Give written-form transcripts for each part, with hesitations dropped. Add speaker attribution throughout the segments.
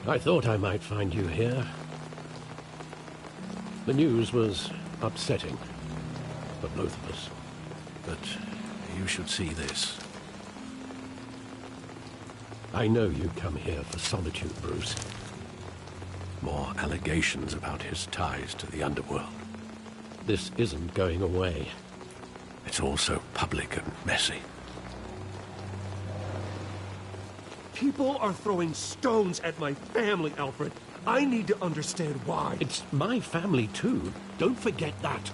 Speaker 1: I thought I might find you here. The news was upsetting for both of us. But you should see this. I know you come here for solitude, Bruce. More allegations about his ties to the underworld. This isn't going away. It's all so public and messy.
Speaker 2: People are throwing stones at my family, Alfred. I need to understand why.
Speaker 1: It's my family, too. Don't forget that.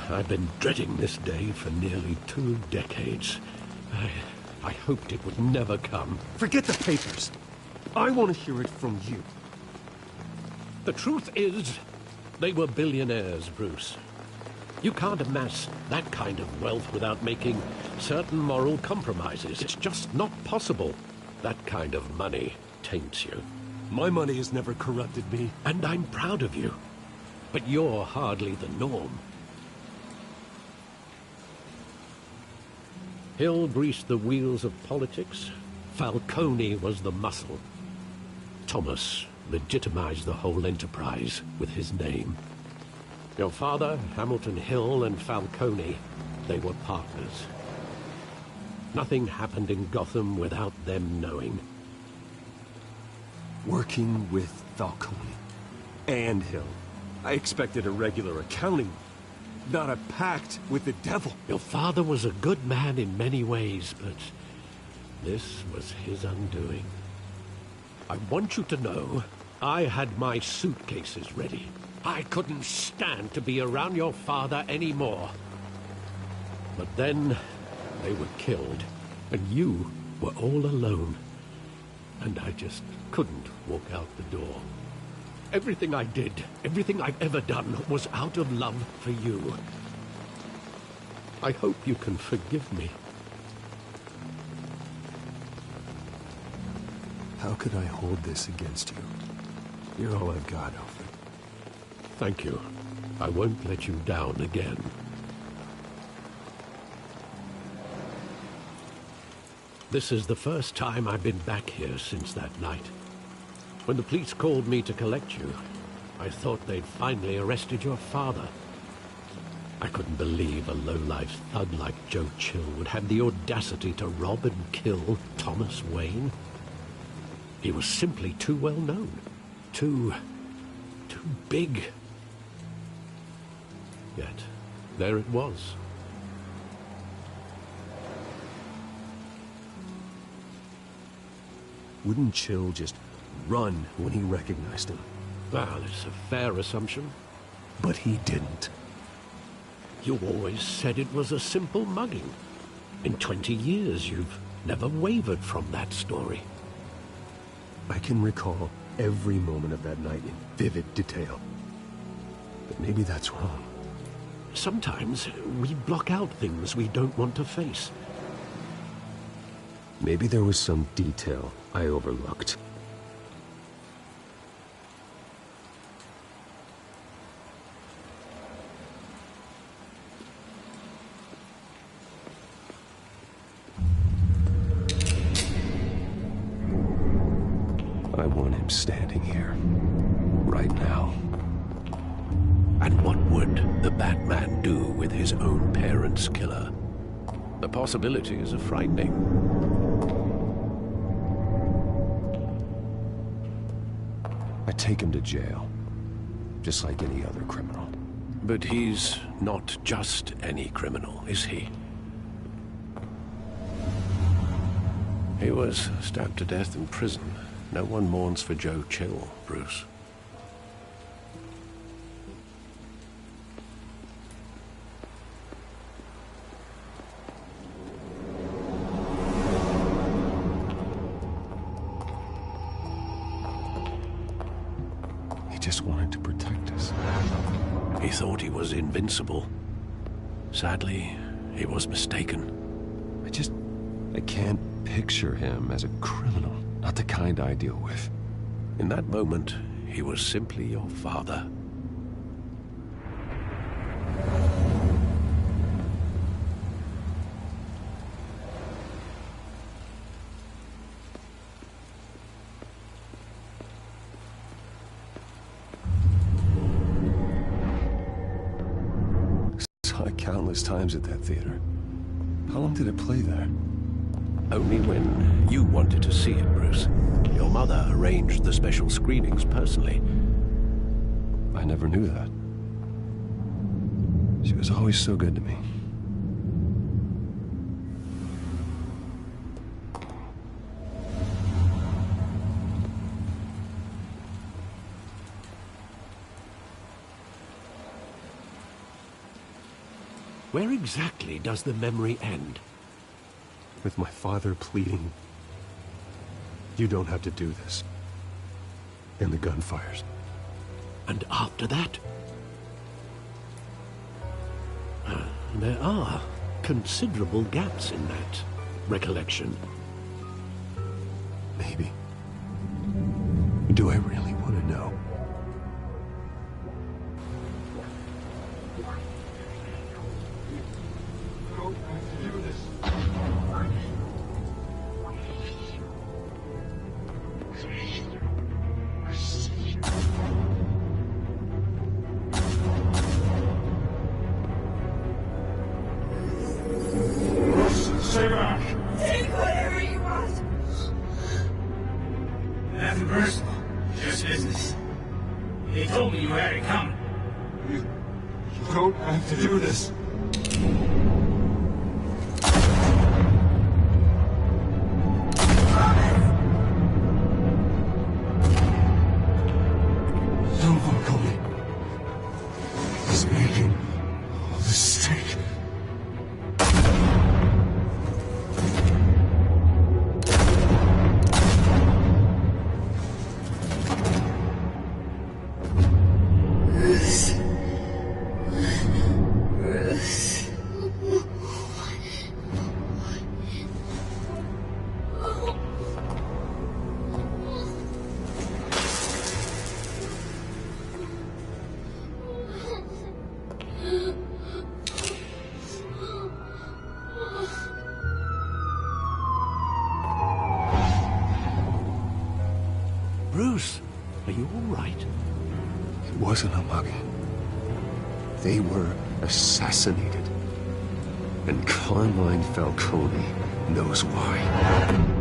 Speaker 1: I've been dreading this day for nearly 2 decades. I hoped it would never come.
Speaker 2: Forget the papers. I want to hear it from you.
Speaker 1: The truth is, they were billionaires, Bruce. You can't amass that kind of wealth without making certain moral compromises. It's just not possible. That kind of money taints you.
Speaker 2: My money has never corrupted me.
Speaker 1: And I'm proud of you. But you're hardly the norm. Hill greased the wheels of politics. Falcone was the muscle. Thomas legitimized the whole enterprise with his name. Your father, Hamilton Hill, and Falcone, they were partners. Nothing happened in Gotham without them knowing.
Speaker 2: Working with Falcone and Hill. I expected a regular accounting, not a pact with the devil.
Speaker 1: Your father was a good man in many ways, but this was his undoing. I want you to know, I had my suitcases ready. I couldn't stand to be around your father anymore. But then, they were killed, and you were all alone. And I just couldn't walk out the door. Everything I did, everything I've ever done, was out of love for you. I hope you can forgive me.
Speaker 2: How could I hold this against you? You're all I've got, Alfred.
Speaker 1: Thank you. I won't let you down again. This is the first time I've been back here since that night. When the police called me to collect you, I thought they'd finally arrested your father. I couldn't believe a low-life thug like Joe Chill would have the audacity to rob and kill Thomas Wayne. He was simply too well known. Too big. Yet, there it was.
Speaker 2: Wouldn't Chill just run when he recognized him?
Speaker 1: Well, it's a fair assumption.
Speaker 2: But he didn't.
Speaker 1: You always said it was a simple mugging. In 20 years, you've never wavered from that story.
Speaker 2: I can recall every moment of that night in vivid detail. But maybe that's wrong.
Speaker 1: Sometimes we block out things we don't want to face.
Speaker 2: Maybe there was some detail I overlooked. I want him standing here, right now.
Speaker 1: And what would the Batman do with his own parents' killer? The possibilities are frightening.
Speaker 2: I take him to jail, just like any other criminal.
Speaker 1: But he's not just any criminal, is he? He was stabbed to death in prison. No one mourns for Joe Chill, Bruce.
Speaker 2: He just wanted to protect us.
Speaker 1: He thought he was invincible. Sadly, he was mistaken.
Speaker 2: I can't picture him as a criminal. Not the kind I deal with.
Speaker 1: In that moment, he was simply your father.
Speaker 2: countless times at that theater. How long did it play there?
Speaker 1: Only when you wanted to see it, Bruce. Your mother arranged the special screenings personally.
Speaker 2: I never knew that. She was always so good to me.
Speaker 1: Where exactly does the memory end?
Speaker 2: With my father pleading, "You don't have to do this." And the gunfires.
Speaker 1: And after that? There are considerable gaps in that recollection.
Speaker 2: Maybe. Do I really want to know?
Speaker 3: Take whatever you want. Nothing personal, just business. He told me you had it coming.
Speaker 4: You don't have to do this. No, Falcone. He's making a mistake.
Speaker 1: Bruce, are you all right?
Speaker 2: It wasn't a mug. They were assassinated. And Carmine Falcone knows why.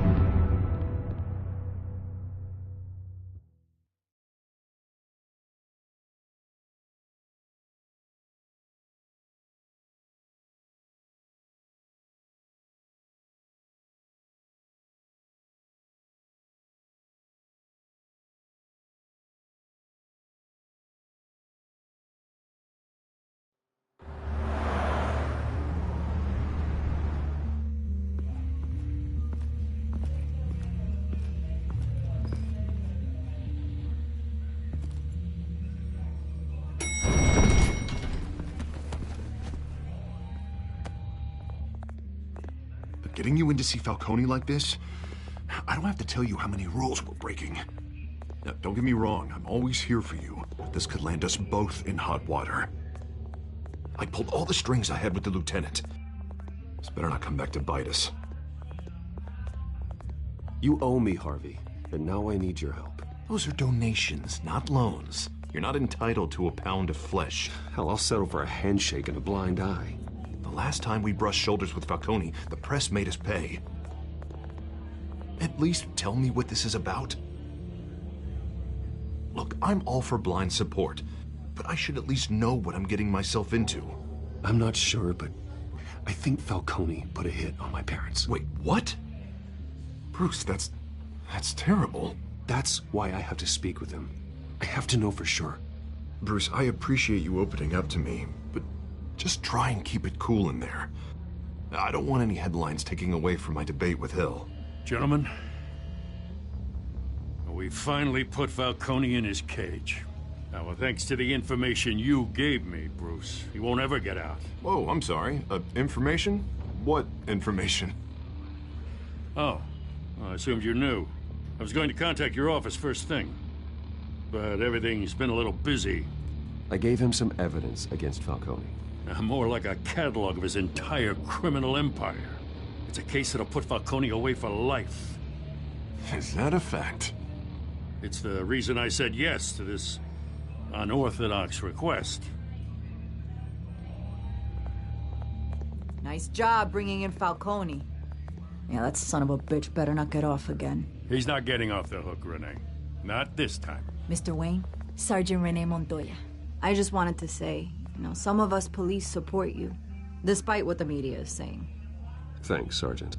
Speaker 4: Getting you in to see Falcone like this, I don't have to tell you how many rules we're breaking. Now, don't get me wrong, I'm always here for you, but this could land us both in hot water. I pulled all the strings I had with the lieutenant. This better not come back to bite us.
Speaker 2: You owe me, Harvey, and now I need your help.
Speaker 4: Those are donations, not loans. You're not entitled to a pound of flesh.
Speaker 2: Hell, I'll settle for a handshake and a blind eye.
Speaker 4: The last time we brushed shoulders with Falcone, the press made us pay. At least tell me what this is about. Look, I'm all for blind support, but I should at least know what I'm getting myself into.
Speaker 2: I'm not sure, but I think Falcone put a hit on my parents.
Speaker 4: Wait, what? Bruce, that's terrible.
Speaker 2: That's why I have to speak with him. I have to know for sure.
Speaker 4: Bruce, I appreciate you opening up to me, but just try and keep it cool in there. I don't want any headlines taking away from my debate with Hill.
Speaker 5: Gentlemen, we finally put Falcone in his cage. Now, thanks to the information you gave me, Bruce, he won't ever get out.
Speaker 4: Whoa, I'm sorry. Information? What information?
Speaker 5: Oh, well, I assumed you knew. I was going to contact your office first thing, but everything's been a little busy.
Speaker 2: I gave him some evidence against Falcone.
Speaker 5: More like a catalog of his entire criminal empire. It's a case that'll put Falcone away for life.
Speaker 4: Is that a fact?
Speaker 5: It's the reason I said yes to this unorthodox request.
Speaker 6: Nice job bringing in Falcone. Yeah, that son of a bitch better not get off again.
Speaker 5: He's not getting off the hook, Renee. Not this time.
Speaker 6: Mr. Wayne, Sergeant Renee Montoya. I just wanted to say, some of us police support you, despite what the media is saying.
Speaker 2: Thanks, Sergeant.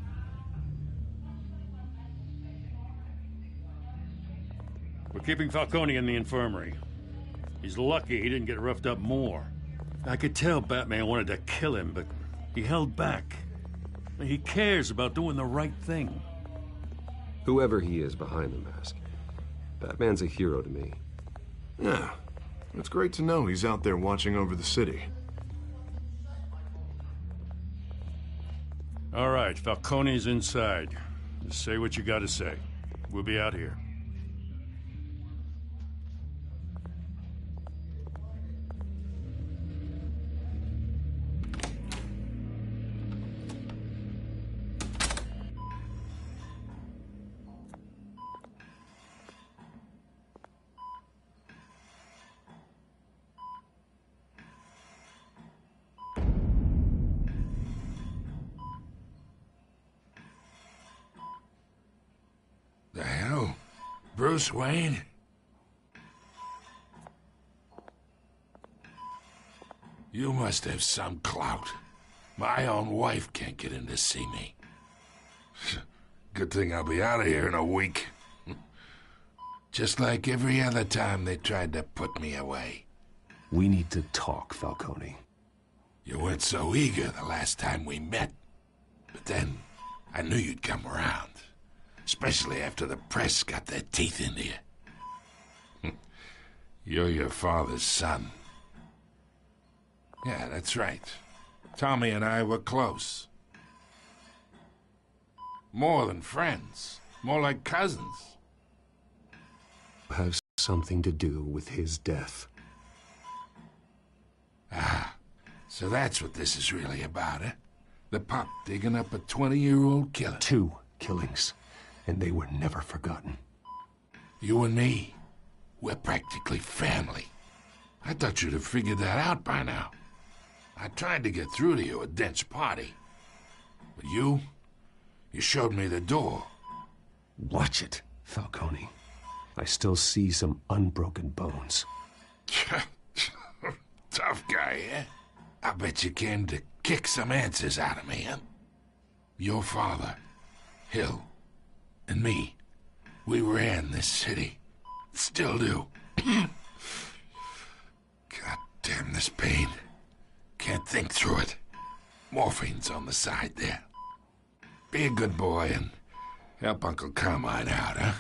Speaker 5: We're keeping Falcone in the infirmary. He's lucky he didn't get roughed up more. I could tell Batman wanted to kill him, but he held back. He cares about doing the right thing.
Speaker 2: Whoever he is behind the mask, Batman's a hero to me.
Speaker 4: Yeah, it's great to know he's out there watching over the city.
Speaker 5: All right, Falcone's inside. Just say what you gotta say. We'll be out here.
Speaker 7: The hell? Bruce Wayne? You must have some clout. My own wife can't get in to see me. Good thing I'll be out of here in a week. Just like every other time they tried to put me away.
Speaker 2: We need to talk, Falcone.
Speaker 7: You weren't so eager the last time we met. But then, I knew you'd come around. Especially after the press got their teeth into you. You're your father's son. Yeah, that's right. Tommy and I were close. More than friends. More like cousins.
Speaker 2: Have something to do with his death.
Speaker 7: Ah, so that's what this is really about, eh? The pup digging up a 20-year-old killer.
Speaker 2: 2 killings, and they were never forgotten.
Speaker 7: You and me, we're practically family. I thought you'd have figured that out by now. I tried to get through to you at Dent's party. But you showed me the door.
Speaker 2: Watch it, Falcone. I still see some unbroken bones.
Speaker 7: Tough guy, eh? I bet you came to kick some answers out of me, huh? Your father, Hill, and me, we ran this city. Still do. God damn this pain. Can't think through it. Morphine's on the side there. Be a good boy and help Uncle Carmine out, huh?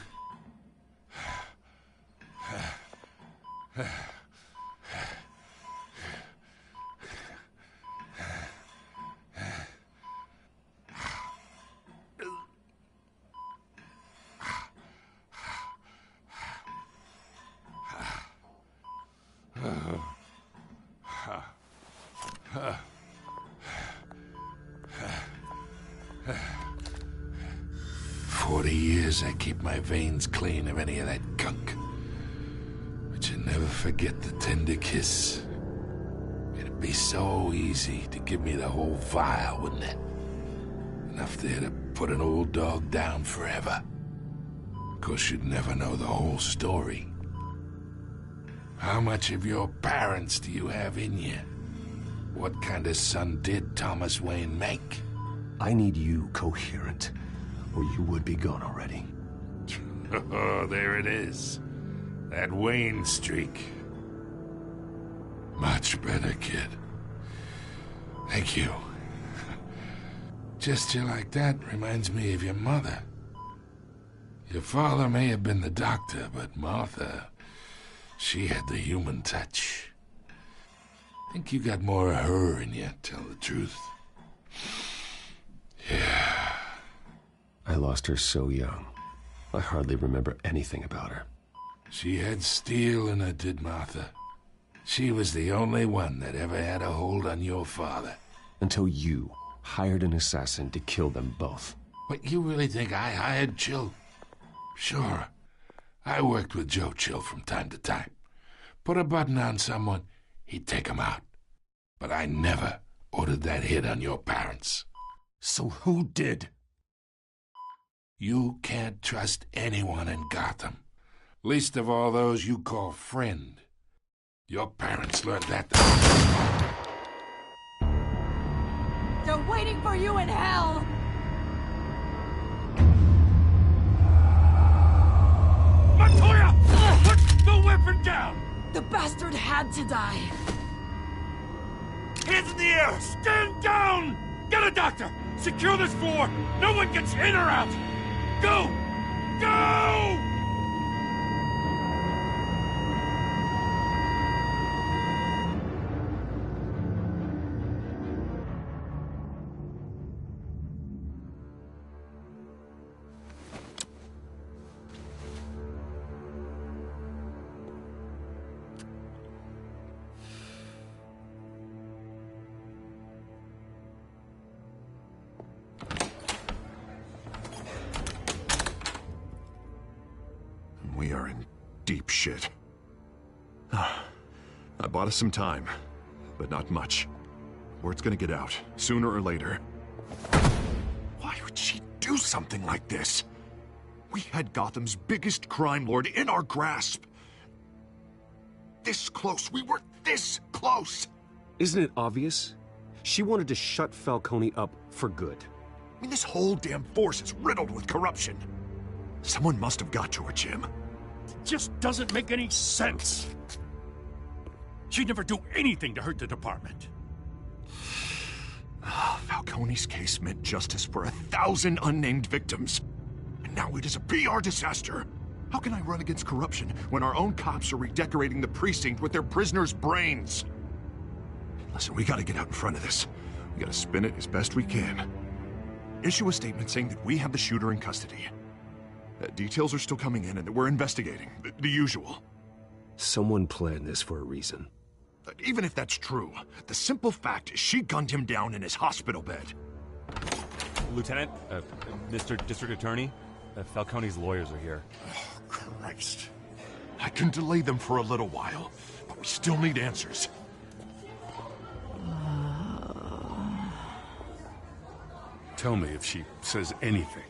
Speaker 7: I keep my veins clean of any of that gunk. But you never forget the tender kiss. It'd be so easy to give me the whole vial, wouldn't it? Enough there to put an old dog down forever. Of course, you'd never know the whole story. How much of your parents do you have in you? What kind of son did Thomas Wayne make?
Speaker 2: I need you coherent, or you would be gone already.
Speaker 7: Oh, there it is. That Wayne streak. Much better, kid. Thank you. Gesture like that reminds me of your mother. Your father may have been the doctor, but Martha, she had the human touch. Think you got more of her in you, tell the truth. Yeah.
Speaker 2: I lost her so young. I hardly remember anything about her.
Speaker 7: She had steel in her, did Martha. She was the only one that ever had a hold on your father.
Speaker 2: Until you hired an assassin to kill them both.
Speaker 7: What, you really think I hired Chill? Sure. I worked with Joe Chill from time to time. Put a button on someone, he'd take him out. But I never ordered that hit on your parents.
Speaker 2: So who did?
Speaker 7: You can't trust anyone in Gotham. Least of all those you call friend. Your parents learned that.
Speaker 6: They're waiting for you in hell!
Speaker 5: Montoya! Put the weapon down!
Speaker 6: The bastard had to die.
Speaker 5: Hands in the air! Stand down! Get a doctor! Secure this floor! No one gets in or out! Go! Go!
Speaker 4: We are in deep shit. I bought us some time, but not much. Word's gonna get out, sooner or later. Why would she do something like this? We had Gotham's biggest crime lord in our grasp. This close, we were this close!
Speaker 2: Isn't it obvious? She wanted to shut Falcone up for good.
Speaker 4: I mean, this whole damn force is riddled with corruption. Someone must have got to her, Jim.
Speaker 5: Just doesn't make any sense. She'd never do anything to hurt the department.
Speaker 4: Falcone's case meant justice for 1,000 unnamed victims. And now it is a PR disaster. How can I run against corruption when our own cops are redecorating the precinct with their prisoners' brains? Listen, we gotta get out in front of this. We gotta spin it as best we can. Issue a statement saying that we have the shooter in custody. Details are still coming in and that we're investigating. The usual.
Speaker 2: Someone planned this for a reason.
Speaker 4: Even if that's true, the simple fact is she gunned him down in his hospital bed.
Speaker 8: Lieutenant, Mr. District Attorney, Falcone's lawyers are here.
Speaker 4: Oh, Christ. I can delay them for a little while, but we still need answers.
Speaker 5: Tell me if she says anything.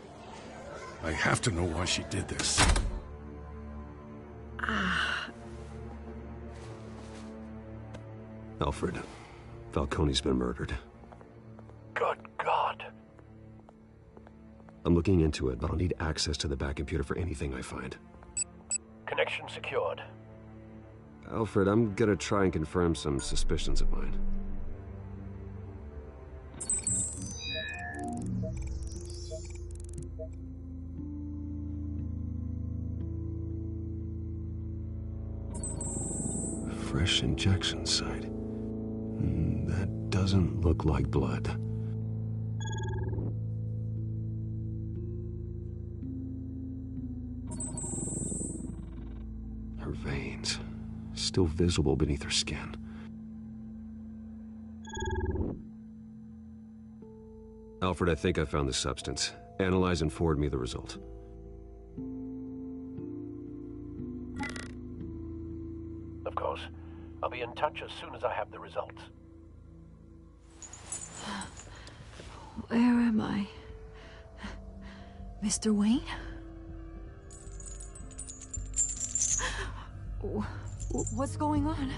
Speaker 5: I have to know why she did this.
Speaker 2: Alfred, Falcone's been murdered.
Speaker 1: Good God.
Speaker 2: I'm looking into it, but I'll need access to the back computer for anything I find.
Speaker 1: Connection secured.
Speaker 2: Alfred, I'm gonna try and confirm some suspicions of mine. Fresh injection site. That doesn't look like blood. Her veins, still visible beneath her skin. Alfred, I think I found the substance. Analyze and forward me the result.
Speaker 1: Of course. I'll be in touch as soon as I have the results.
Speaker 6: Where am I? Mr. Wayne? What's going on?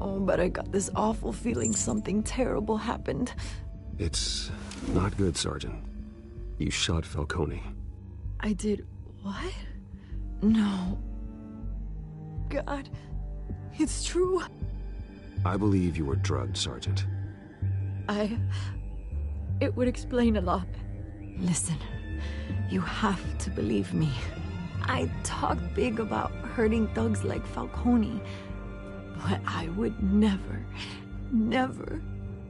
Speaker 6: Oh, but I got this awful feeling something terrible happened.
Speaker 2: It's not good, Sergeant. You shot Falcone.
Speaker 6: I did what? No. God, it's true.
Speaker 2: I believe you were drugged, Sergeant.
Speaker 6: It would explain a lot. Listen, you have to believe me. I talked big about hurting thugs like Falcone, but I would never, never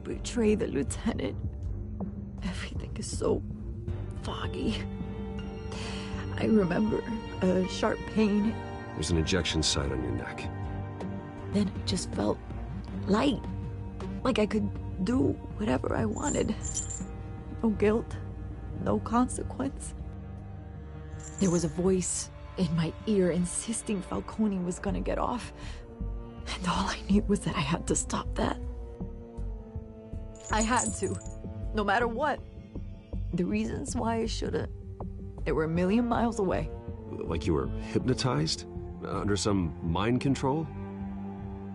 Speaker 6: betray the lieutenant. Everything is so foggy. I remember a sharp pain.
Speaker 2: There's an injection site on your neck.
Speaker 6: Then it just felt light, like I could do whatever I wanted. No guilt, no consequence. There was a voice in my ear insisting Falcone was gonna get off. And all I knew was that I had to stop that. I had to. No matter what. The reasons why I shouldn't, they were a million miles away.
Speaker 2: Like you were hypnotized? Under some mind control?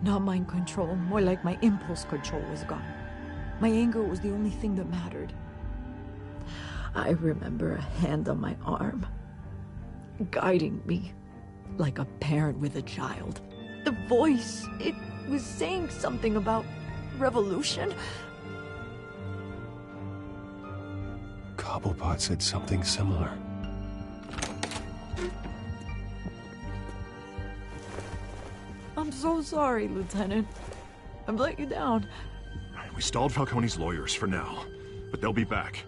Speaker 6: Not mind control, more like my impulse control was gone. My anger was the only thing that mattered. I remember a hand on my arm, guiding me like a parent with a child. The voice, it was saying something about revolution.
Speaker 2: Cobblepot said something similar.
Speaker 6: I'm so sorry, Lieutenant. I've let you down.
Speaker 4: We stalled Falcone's lawyers for now, but they'll be back.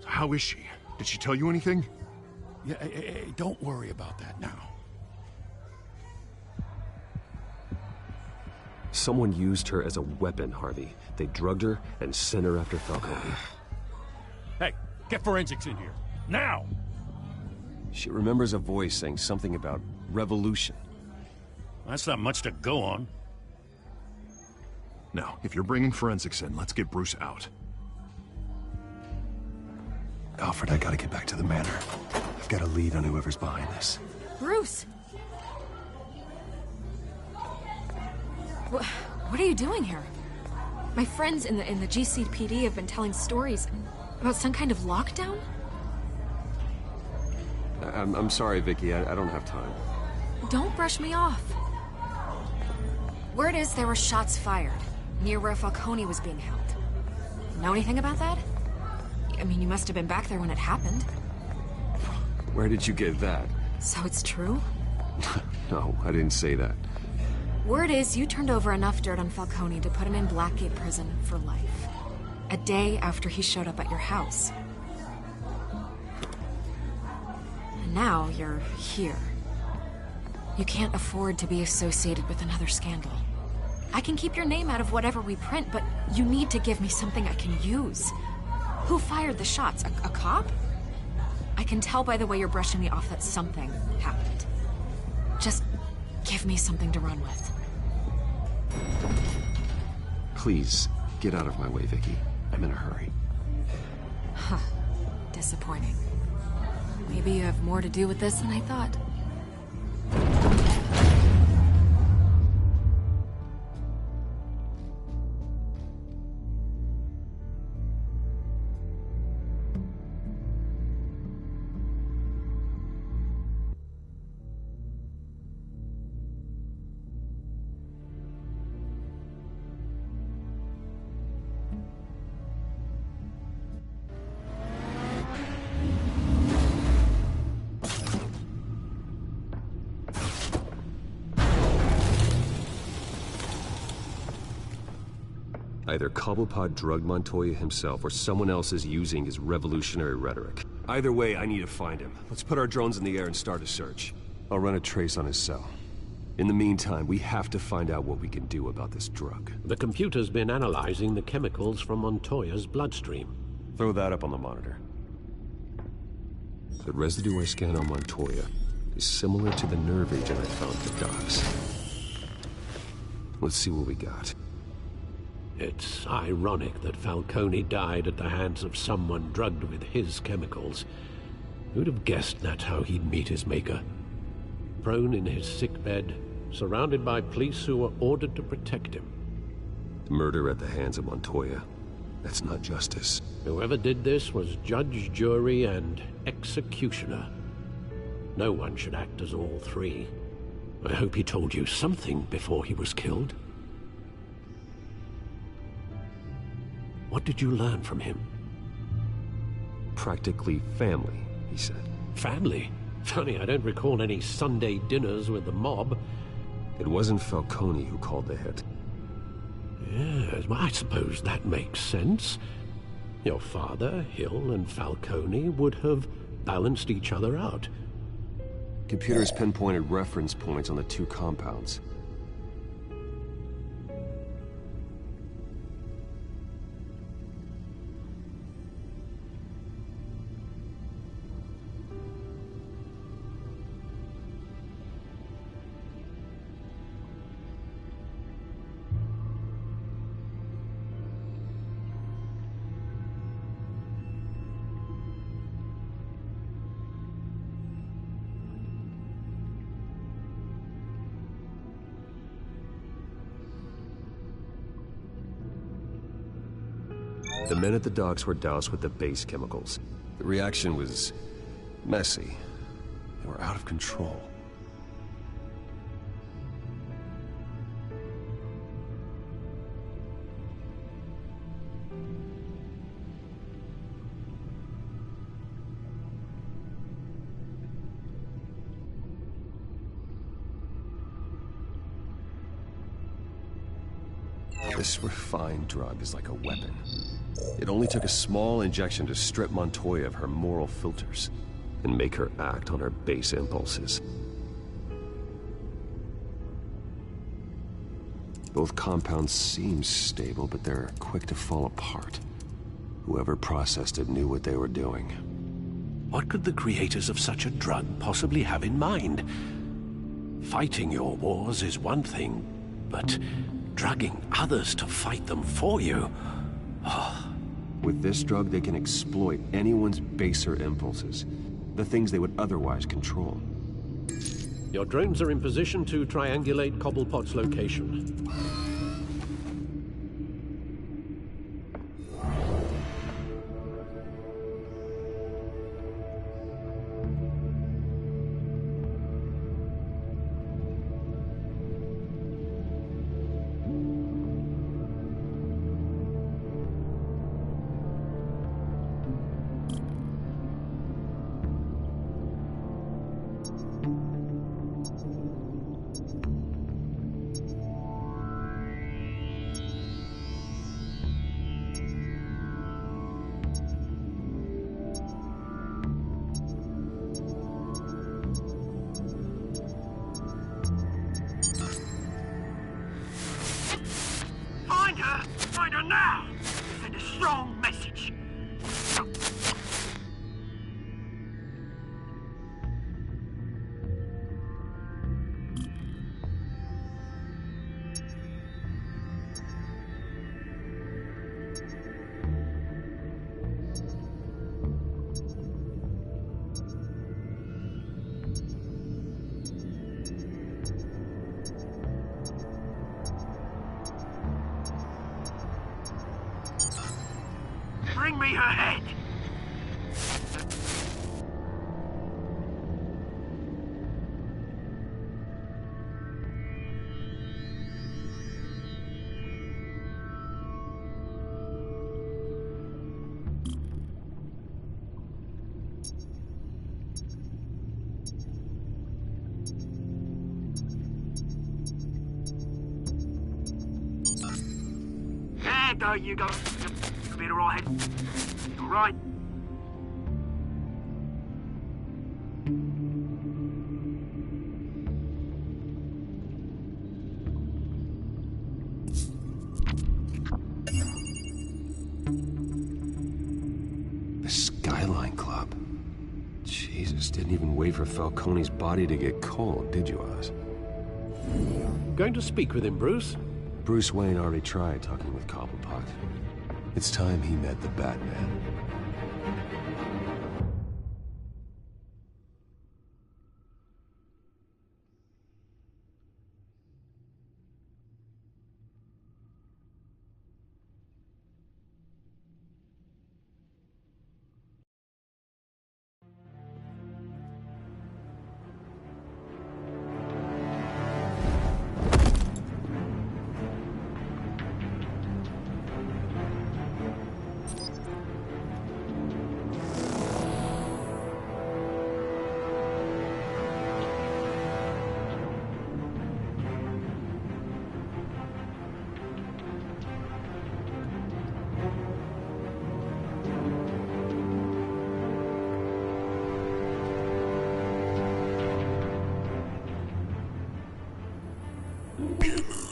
Speaker 4: So how is she? Did she tell you anything?
Speaker 5: Yeah, hey, don't worry about that now.
Speaker 2: Someone used her as a weapon, Harvey. They drugged her and sent her after Falcone.
Speaker 5: Hey, get forensics in here. Now!
Speaker 2: She remembers a voice saying something about revolution.
Speaker 5: That's not much to go on.
Speaker 4: Now, if you're bringing forensics in, let's get Bruce out.
Speaker 2: Alfred, I gotta get back to the manor. I've got a lead on whoever's behind this.
Speaker 9: Bruce! What are you doing here? My friends in the GCPD have been telling stories about some kind of lockdown?
Speaker 2: I'm sorry, Vicky. I don't have time.
Speaker 9: Don't brush me off. Word is there were shots fired near where Falcone was being held. Know anything about that? I mean, you must have been back there when it happened.
Speaker 2: Where did you get that?
Speaker 9: So it's true?
Speaker 2: No, I didn't say that.
Speaker 9: Word is you turned over enough dirt on Falcone to put him in Blackgate Prison for life. A day after he showed up at your house. And now you're here. You can't afford to be associated with another scandal. I can keep your name out of whatever we print, but you need to give me something I can use. Who fired the shots? A cop? I can tell by the way you're brushing me off that something happened. Just give me something to run with.
Speaker 2: Please, get out of my way, Vicky. I'm in a hurry.
Speaker 9: Huh. Disappointing. Maybe you have more to do with this than I thought.
Speaker 2: Either Cobblepot drugged Montoya himself, or someone else is using his revolutionary rhetoric. Either way, I need to find him. Let's put our drones in the air and start a search. I'll run a trace on his cell. In the meantime, we have to find out what we can do about this drug.
Speaker 1: The computer's been analyzing the chemicals from Montoya's bloodstream.
Speaker 2: Throw that up on the monitor. The residue I scanned on Montoya is similar to the nerve agent I found at the docks. Let's see what we got.
Speaker 1: It's ironic that Falcone died at the hands of someone drugged with his chemicals. Who'd have guessed that's how he'd meet his maker? Prone in his sickbed, surrounded by police who were ordered to protect him.
Speaker 2: Murder at the hands of Montoya. That's not justice.
Speaker 1: Whoever did this was judge, jury, and executioner. No one should act as all three. I hope he told you something before he was killed. What did you learn from him?
Speaker 2: Practically family, he said.
Speaker 1: Family? Funny, I don't recall any Sunday dinners with the mob.
Speaker 2: It wasn't Falcone who called the hit.
Speaker 1: Yes, well, I suppose that makes sense. Your father, Hill, and Falcone would have balanced each other out.
Speaker 2: Computers pinpointed reference points on the two compounds. The men at the docks were doused with the base chemicals. The reaction was messy. They were out of control. This refined drug is like a weapon. It only took a small injection to strip Montoya of her moral filters and make her act on her base impulses. Both compounds seem stable, but they're quick to fall apart. Whoever processed it knew what they were doing.
Speaker 1: What could the creators of such a drug possibly have in mind? Fighting your wars is one thing, but drugging others to fight them for you?
Speaker 2: With this drug, they can exploit anyone's baser impulses, the things they would otherwise control.
Speaker 1: Your drones are in position to triangulate Cobblepot's location.
Speaker 3: Find her now! Send a strong message. Bring me her head! There you go. You'll be alright. Alright.
Speaker 2: The Skyline Club. Jesus, didn't even wait for Falcone's body to get cold, did you, Oz?
Speaker 1: Going to speak with him, Bruce?
Speaker 2: Bruce Wayne already tried talking with Cobblepot. It's time he met the Batman.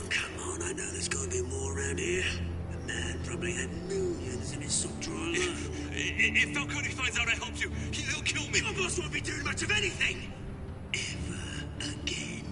Speaker 10: Come on, I know there's gotta be more around here. The man probably had millions in his soft drawer alone.
Speaker 8: If Falcone finds out I helped you, he'll kill me.
Speaker 10: Your boss won't be doing much of anything! Ever again.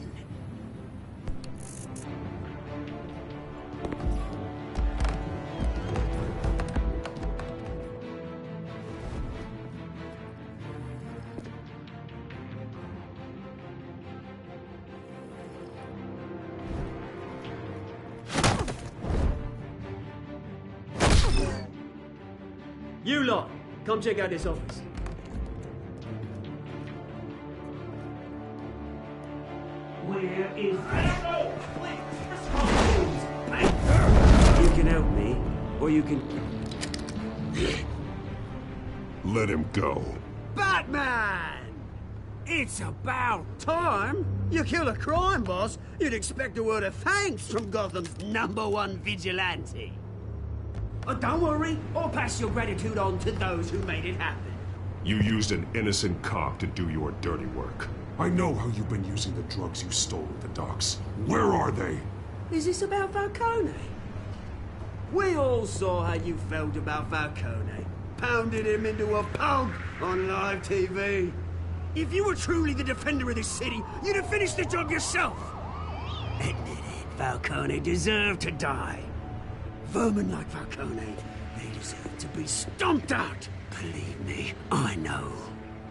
Speaker 11: You lot, come check out this office.
Speaker 10: Where is
Speaker 11: You can help me, or you can...
Speaker 4: Let him go.
Speaker 11: Batman! It's about time. You kill a crime boss, you'd expect a word of thanks from Gotham's #1 vigilante. But don't worry, I'll pass your gratitude on to those who made it happen.
Speaker 4: You used an innocent cop to do your dirty work. I know how you've been using the drugs you stole at the docks. Where are they?
Speaker 11: Is this about Falcone? We all saw how you felt about Falcone. Pounded him into a pulp on live TV. If you were truly the defender of this city, you'd have finished the job yourself. Admit it, Falcone deserved to die. Vermin like Falcone, they deserve to be stomped out. Believe me, I know.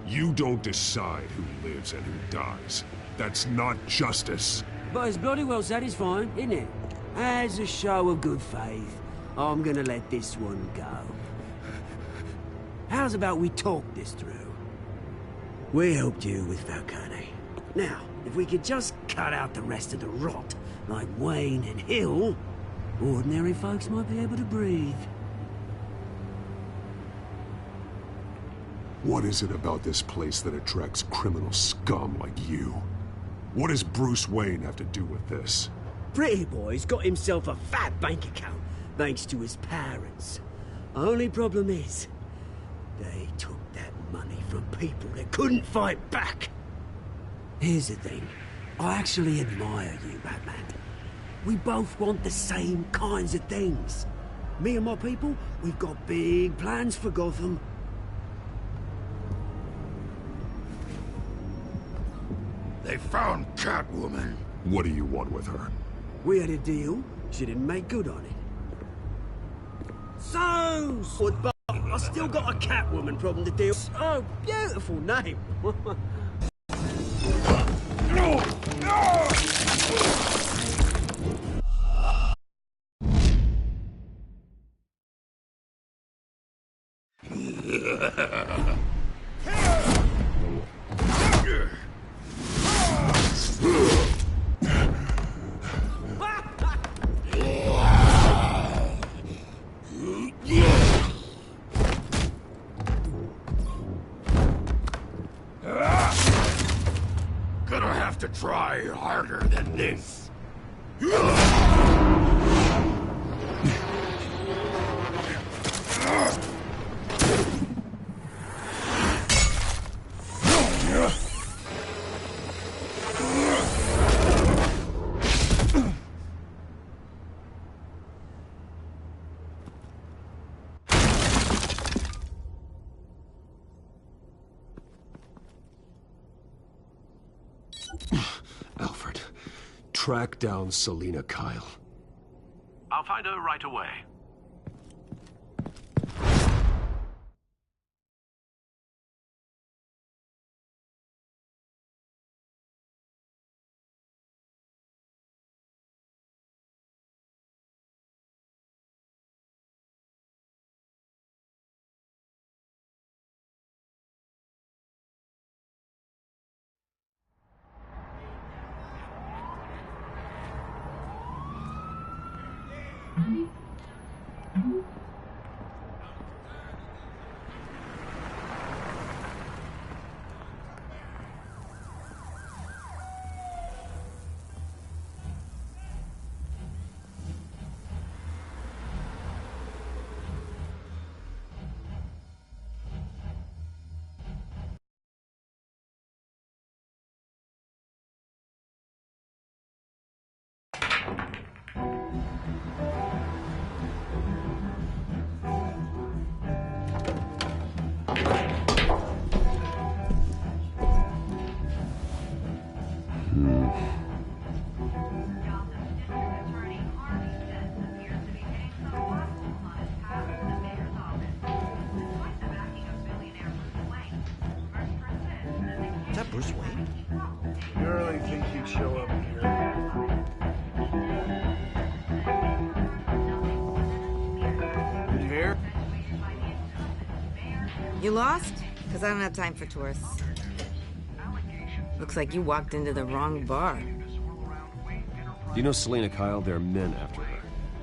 Speaker 4: You don't decide who lives and who dies. That's not justice.
Speaker 11: But it's bloody well satisfying, isn't it? As a show of good faith, I'm gonna let this one go. How's about we talk this through? We helped you with Falcone. Now, if we could just cut out the rest of the rot, like Wayne and Hill, ordinary folks might be able to breathe.
Speaker 4: What is it about this place that attracts criminal scum like you? What does Bruce Wayne have to do with this?
Speaker 11: Pretty Boy's got himself a fat bank account, thanks to his parents. Only problem is, they took that money from people that couldn't fight back. Here's the thing. I actually admire you, Batman. We both want the same kinds of things. Me and my people, we've got big plans for Gotham.
Speaker 7: They found Catwoman.
Speaker 4: What do you want with her?
Speaker 11: We had a deal. She didn't make good on it. So, but I still got a Catwoman problem to deal with. Oh, beautiful name.
Speaker 7: Gonna have to try harder than this.
Speaker 2: Alfred, track down Selina Kyle.
Speaker 1: I'll find her right away.
Speaker 12: You lost? Because I don't have time for tourists. Looks like you walked into the wrong bar.
Speaker 2: You know Selena Kyle? There are men after her.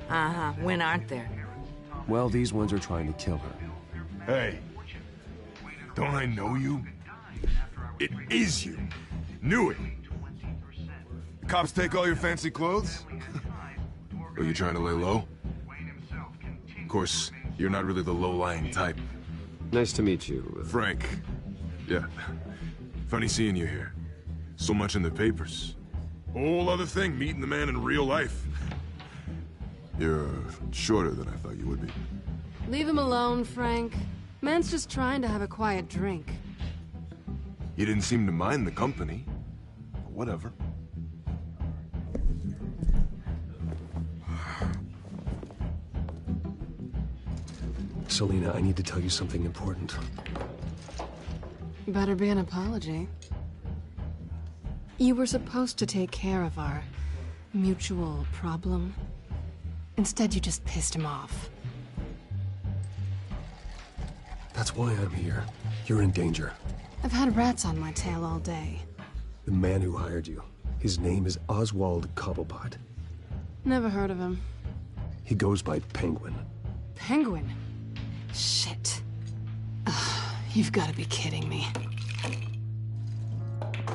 Speaker 12: Uh-huh. When aren't there?
Speaker 2: Well, these ones are trying to kill her.
Speaker 13: Hey. Don't I know you? It is you. Knew it. The cops take all your fancy clothes? Are you trying to lay low? Of course, you're not really the low-lying type.
Speaker 2: Nice to meet you.
Speaker 13: Frank. Yeah. Funny seeing you here. So much in the papers. Whole other thing, meeting the man in real life. You're shorter than I thought you would be.
Speaker 14: Leave him alone, Frank. Man's just trying to have a quiet drink.
Speaker 13: You didn't seem to mind the company. But whatever.
Speaker 2: Selena, I need to tell you something important.
Speaker 14: Better be an apology. You were supposed to take care of our mutual problem. Instead, you just pissed him off.
Speaker 2: That's why I'm here. You're in danger.
Speaker 14: I've had rats on my tail all day.
Speaker 2: The man who hired you, his name is Oswald Cobblepot.
Speaker 14: Never heard of him.
Speaker 2: He goes by Penguin.
Speaker 14: Penguin? Shit. Ugh, you've got to be kidding me.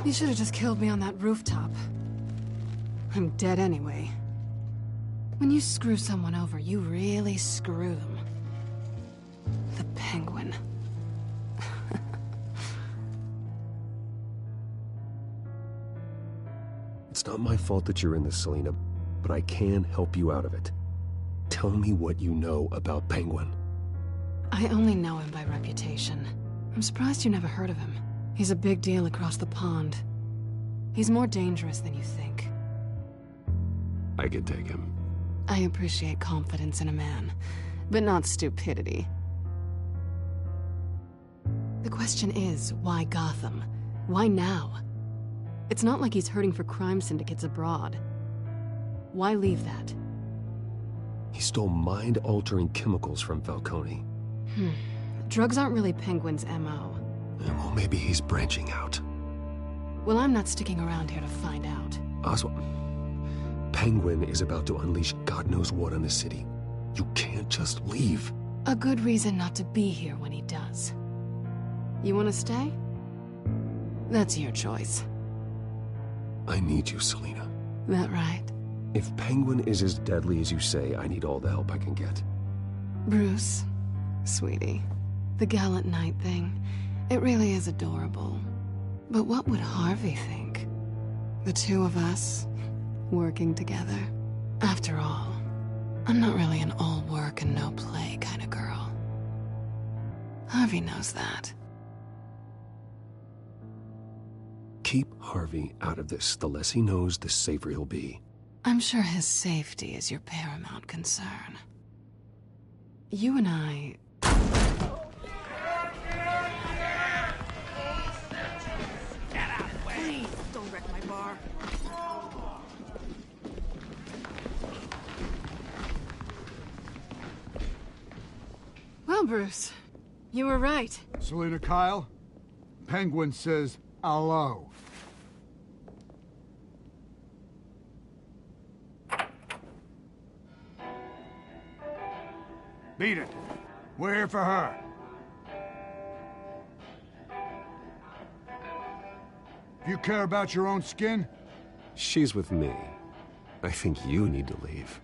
Speaker 14: You should have just killed me on that rooftop. I'm dead anyway. When you screw someone over, you really screw them. The Penguin.
Speaker 2: It's not my fault that you're in this, Selena, but I can help you out of it. Tell me what you know about Penguin.
Speaker 14: I only know him by reputation. I'm surprised you never heard of him. He's a big deal across the pond. He's more dangerous than you think.
Speaker 2: I can take him.
Speaker 14: I appreciate confidence in a man, but not stupidity. The question is, why Gotham? Why now? It's not like he's hurting for crime syndicates abroad. Why leave that?
Speaker 2: He stole mind-altering chemicals from Falcone.
Speaker 14: Drugs aren't really Penguin's M.O.
Speaker 2: Well, maybe he's branching out.
Speaker 14: Well, I'm not sticking around here to find out.
Speaker 2: Oswald, Penguin is about to unleash God knows what on the city. You can't just leave.
Speaker 14: A good reason not to be here when he does. You want to stay? That's your choice.
Speaker 2: I need you, Selena.
Speaker 14: That right?
Speaker 2: If Penguin is as deadly as you say, I need all the help I can get.
Speaker 14: Bruce, sweetie, the gallant knight thing, it really is adorable. But what would Harvey think? The two of us, working together. After all, I'm not really an all work and no play kind of girl. Harvey knows that.
Speaker 2: Keep Harvey out of this. The less he knows, the safer he'll be.
Speaker 14: I'm sure his safety is your paramount concern. You and I...
Speaker 12: Please, don't wreck my bar.
Speaker 14: Well, Bruce, you were right.
Speaker 15: Selena Kyle, Penguin says hello. Beat it. We're here for her. If you care about your own skin...
Speaker 2: She's with me. I think you need to leave.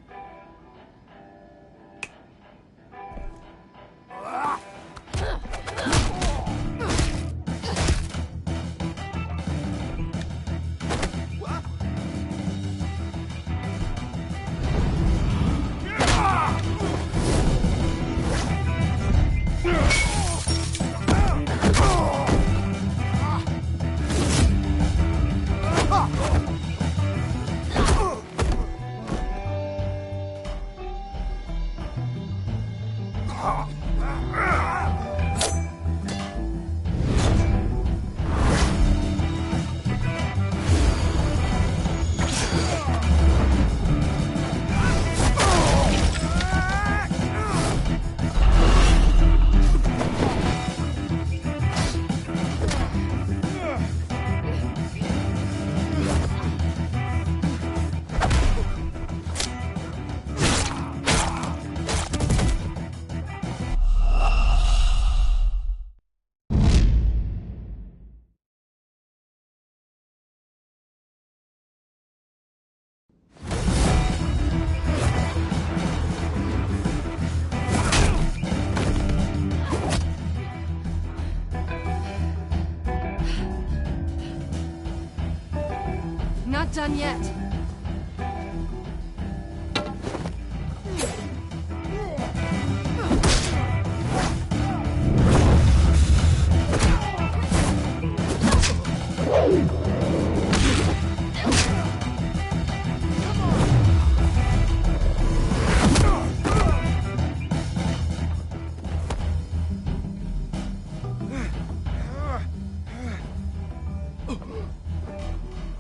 Speaker 14: done yet.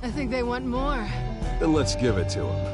Speaker 14: I think they want more.
Speaker 2: Then let's give it to them.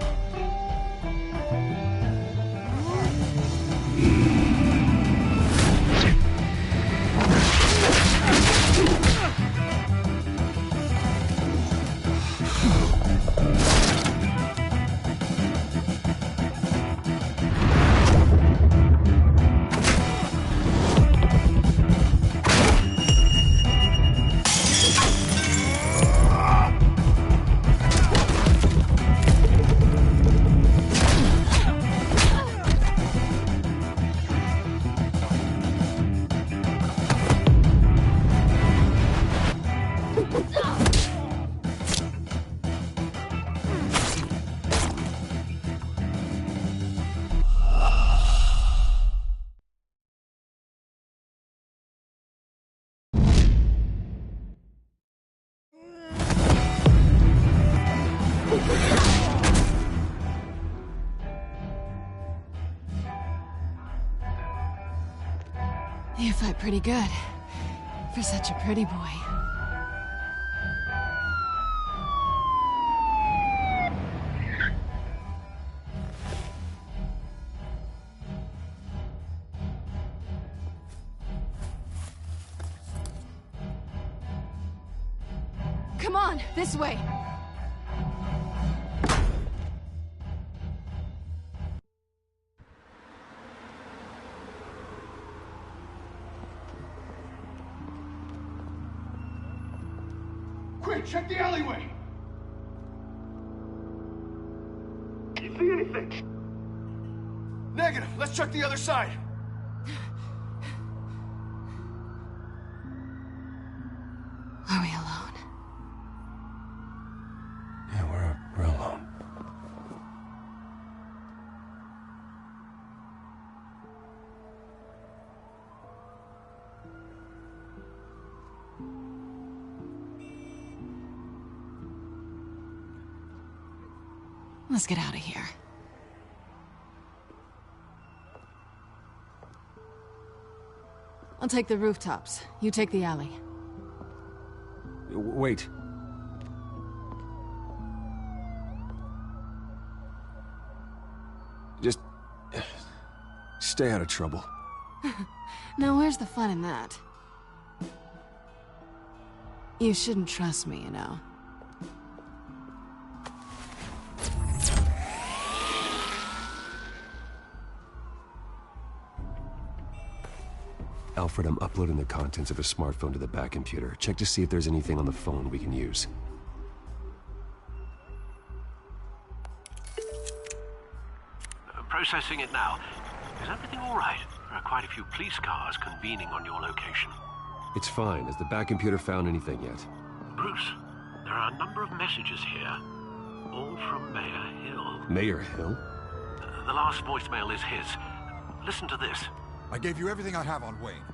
Speaker 14: You fight pretty good. For such a pretty boy. Come on, this way!
Speaker 15: Quick, check the alleyway!
Speaker 4: You see anything?
Speaker 15: Negative. Let's check the other side.
Speaker 14: Are we alone?
Speaker 2: Yeah, we're alone.
Speaker 14: Let's get out of here. I'll take the rooftops. You take the alley.
Speaker 2: Wait. Just stay out of trouble.
Speaker 14: Now where's the fun in that? You shouldn't trust me, you know.
Speaker 2: Alfred, I'm uploading the contents of a smartphone to the back computer. Check to see if there's anything on the phone we can use.
Speaker 1: Processing it now. Is everything all right? There are quite a few police cars convening on your location.
Speaker 2: It's fine. Has the back computer found anything yet?
Speaker 1: Bruce, there are a number of messages here. All from Mayor Hill.
Speaker 2: Mayor Hill?
Speaker 1: The last voicemail is his. Listen to this.
Speaker 16: I gave you everything I have on Wayne.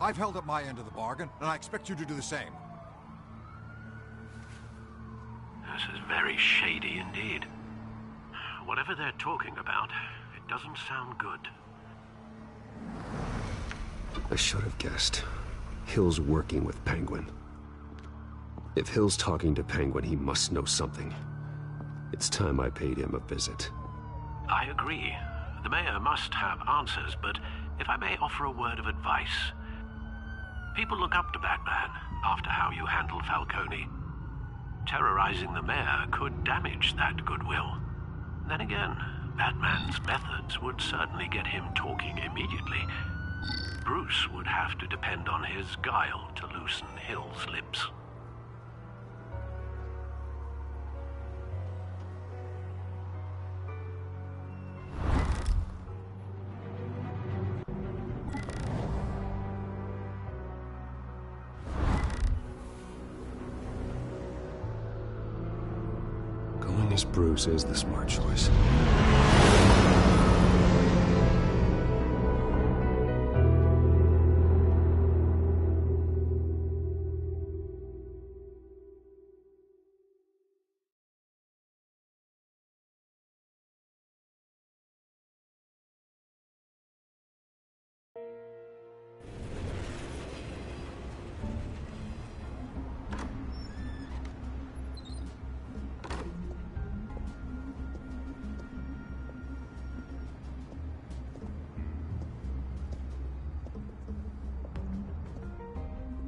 Speaker 16: I've held up my end of the bargain, and I expect you to do the same.
Speaker 1: This is very shady indeed. Whatever they're talking about, it doesn't sound good.
Speaker 2: I should have guessed. Hill's working with Penguin. If Hill's talking to Penguin, he must know something. It's time I paid him a visit.
Speaker 1: I agree. The mayor must have answers, but if I may offer a word of advice. People look up to Batman after how you handled Falcone. Terrorizing the mayor could damage that goodwill. Then again, Batman's methods would certainly get him talking immediately. Bruce would have to depend on his guile to loosen Hill's lips.
Speaker 2: This Bruce is the smart choice.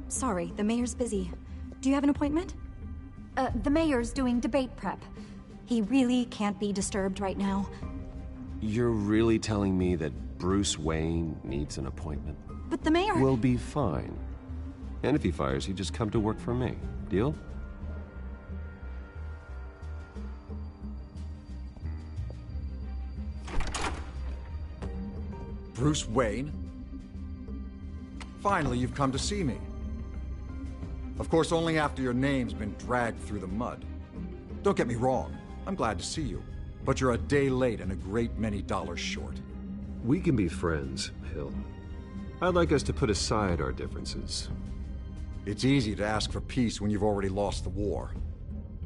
Speaker 17: Sorry, the mayor's busy. Do you have an appointment? The mayor's doing debate prep. He really can't be disturbed right now.
Speaker 2: You're really telling me that Bruce Wayne needs an appointment?
Speaker 17: But the mayor...
Speaker 2: We'll be fine. And if he fires, you just come to work for me. Deal?
Speaker 16: Bruce Wayne? Finally, you've come to see me. Of course, only after your name's been dragged through the mud. Don't get me wrong, I'm glad to see you. But you're a day late and a great many dollars short.
Speaker 2: We can be friends, Hill. I'd like us to put aside our differences.
Speaker 16: It's easy to ask for peace when you've already lost the war.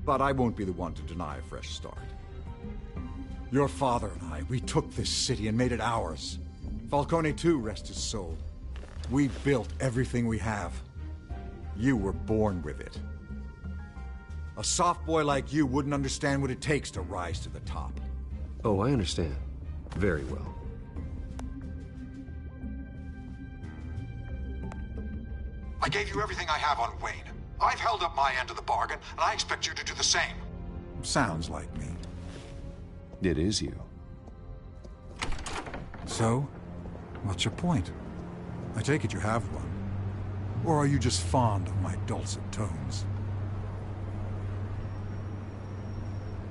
Speaker 16: But I won't be the one to deny a fresh start. Your father and I, we took this city and made it ours. Falcone too, rest his soul. We built everything we have. You were born with it. A soft boy like you wouldn't understand what it takes to rise to the top.
Speaker 2: Oh, I understand. Very well.
Speaker 16: I gave you everything I have on Wayne. I've held up my end of the bargain, and I expect you to do the same. Sounds like me.
Speaker 2: It is you.
Speaker 16: So, what's your point? I take it you have one. Or are you just fond of my dulcet tones?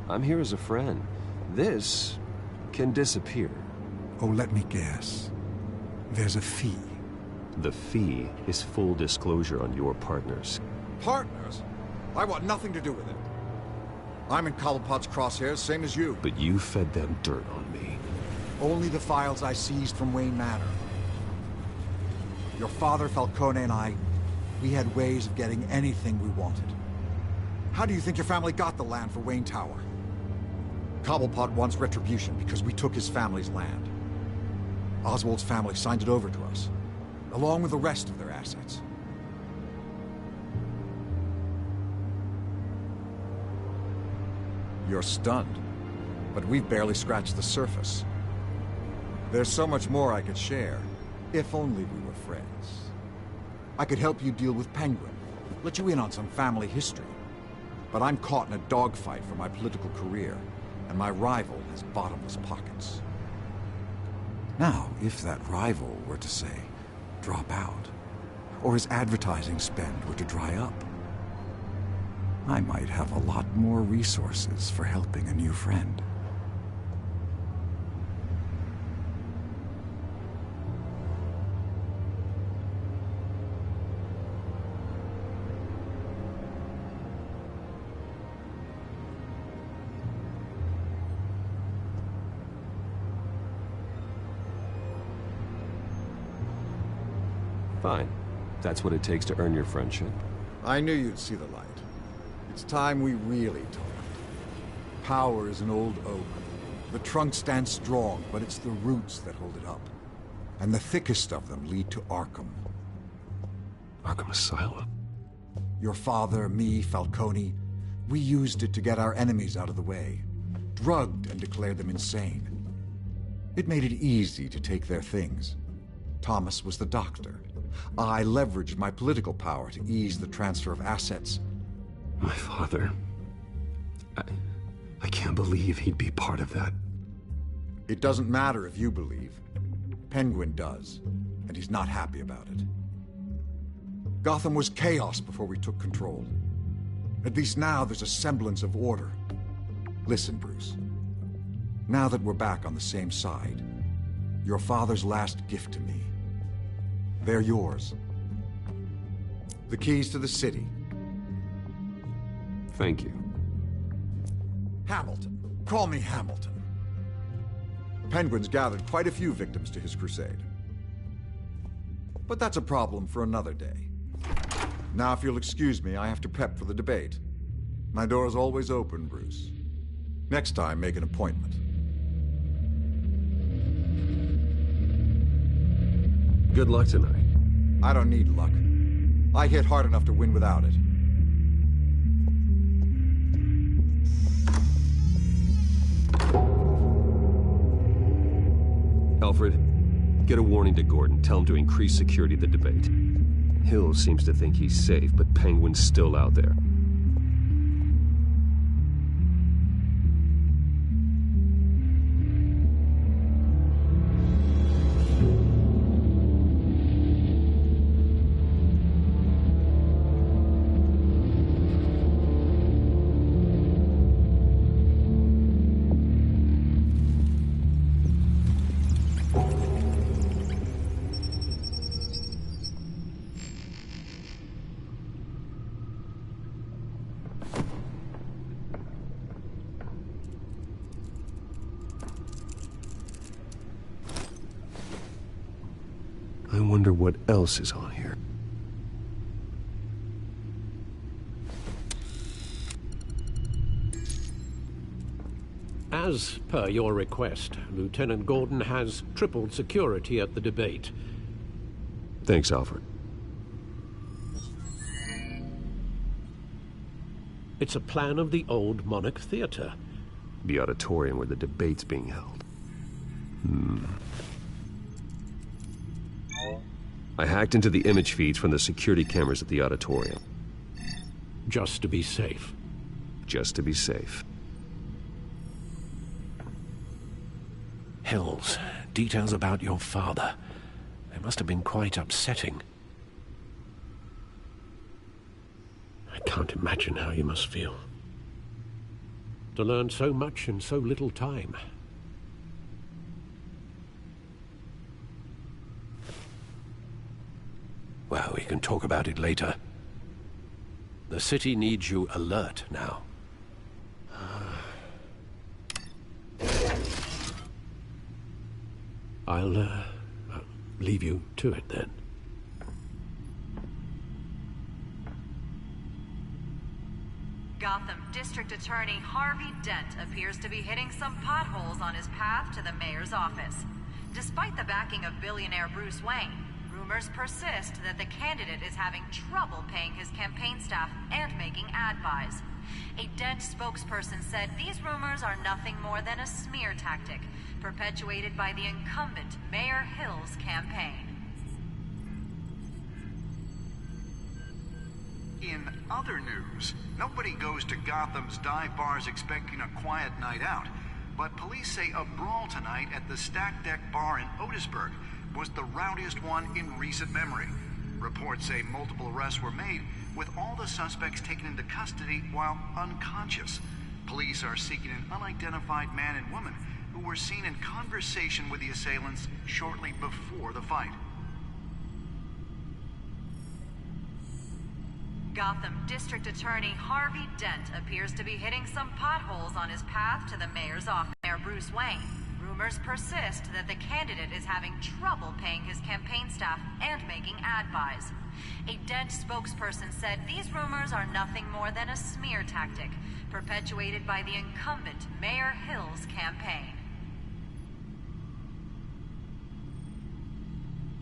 Speaker 2: I'm here as a friend. This can disappear.
Speaker 16: Oh, let me guess. There's a fee.
Speaker 2: The fee is full disclosure on your partners.
Speaker 16: Partners? I want nothing to do with it. I'm in Cobblepot's crosshairs, same as you.
Speaker 2: But you fed them dirt on me.
Speaker 16: Only the files I seized from Wayne Manor. Your father, Falcone, and I, we had ways of getting anything we wanted. How do you think your family got the land for Wayne Tower? Cobblepot wants retribution because we took his family's land. Oswald's family signed it over to us, along with the rest of their assets. You're stunned, but we've barely scratched the surface. There's so much more I could share, if only we were friends. I could help you deal with Penguin, let you in on some family history. But I'm caught in a dogfight for my political career, and my rival has bottomless pockets. Now, if that rival were to say, drop out, or his advertising spend were to dry up, I might have a lot more resources for helping a new friend.
Speaker 2: Fine. That's what it takes to earn your friendship.
Speaker 16: I knew you'd see the light. It's time we really talked. Power is an old oak. The trunk stands strong, but it's the roots that hold it up. And the thickest of them lead to Arkham.
Speaker 2: Arkham Asylum?
Speaker 16: Your father, me, Falcone, we used it to get our enemies out of the way. Drugged and declared them insane. It made it easy to take their things. Thomas was the doctor. I leveraged my political power to ease the transfer of assets.
Speaker 2: My father... I can't believe he'd be part of that.
Speaker 16: It doesn't matter if you believe. Penguin does, and he's not happy about it. Gotham was chaos before we took control. At least now there's a semblance of order. Listen, Bruce. Now that we're back on the same side, your father's last gift to me, they're yours. The keys to the city.
Speaker 2: Thank you.
Speaker 16: Hamilton. Call me Hamilton. Penguin's gathered quite a few victims to his crusade. But that's a problem for another day. Now, if you'll excuse me, I have to prep for the debate. My door is always open, Bruce. Next time, make an appointment.
Speaker 2: Good luck tonight.
Speaker 16: I don't need luck. I hit hard enough to win without it.
Speaker 2: Alfred, get a warning to Gordon. Tell him to increase security at the debate. Hill seems to think he's safe, but Penguin's still out there. I wonder what else is on here.
Speaker 1: As per your request, Lieutenant Gordon has tripled security at the debate.
Speaker 2: Thanks, Alfred.
Speaker 1: It's a plan of the old Monarch Theater.
Speaker 2: The auditorium where the debate's being held. I hacked into the image feeds from the security cameras at the auditorium.
Speaker 1: Just to be safe.
Speaker 2: Just to be safe.
Speaker 1: Hills, details about your father. They must have been quite upsetting. I can't imagine how you must feel. To learn so much in so little time. Well, we can talk about it later. The city needs you alert now. I'll leave you to it then.
Speaker 18: Gotham District Attorney Harvey Dent appears to be hitting some potholes on his path to the mayor's office. Despite the backing of billionaire Bruce Wayne, rumors persist that the candidate is having trouble paying his campaign staff and making ad buys. A Dent spokesperson said these rumors are nothing more than a smear tactic, perpetuated by the incumbent Mayor Hill's campaign.
Speaker 19: In other news, nobody goes to Gotham's dive bars expecting a quiet night out, but police say a brawl tonight at the Stack Deck Bar in Otisburg was the rowdiest one in recent memory. Reports say multiple arrests were made, with all the suspects taken into custody while unconscious. Police are seeking an unidentified man and woman who were seen in conversation with the assailants shortly before the fight.
Speaker 18: Gotham District Attorney Harvey Dent appears to be hitting some potholes on his path to the mayor's office. Mayor Bruce Wayne. Rumors persist that the candidate is having trouble paying his campaign staff and making ad buys. A Dent spokesperson said these rumors are nothing more than a smear tactic, perpetuated by the incumbent Mayor Hill's campaign.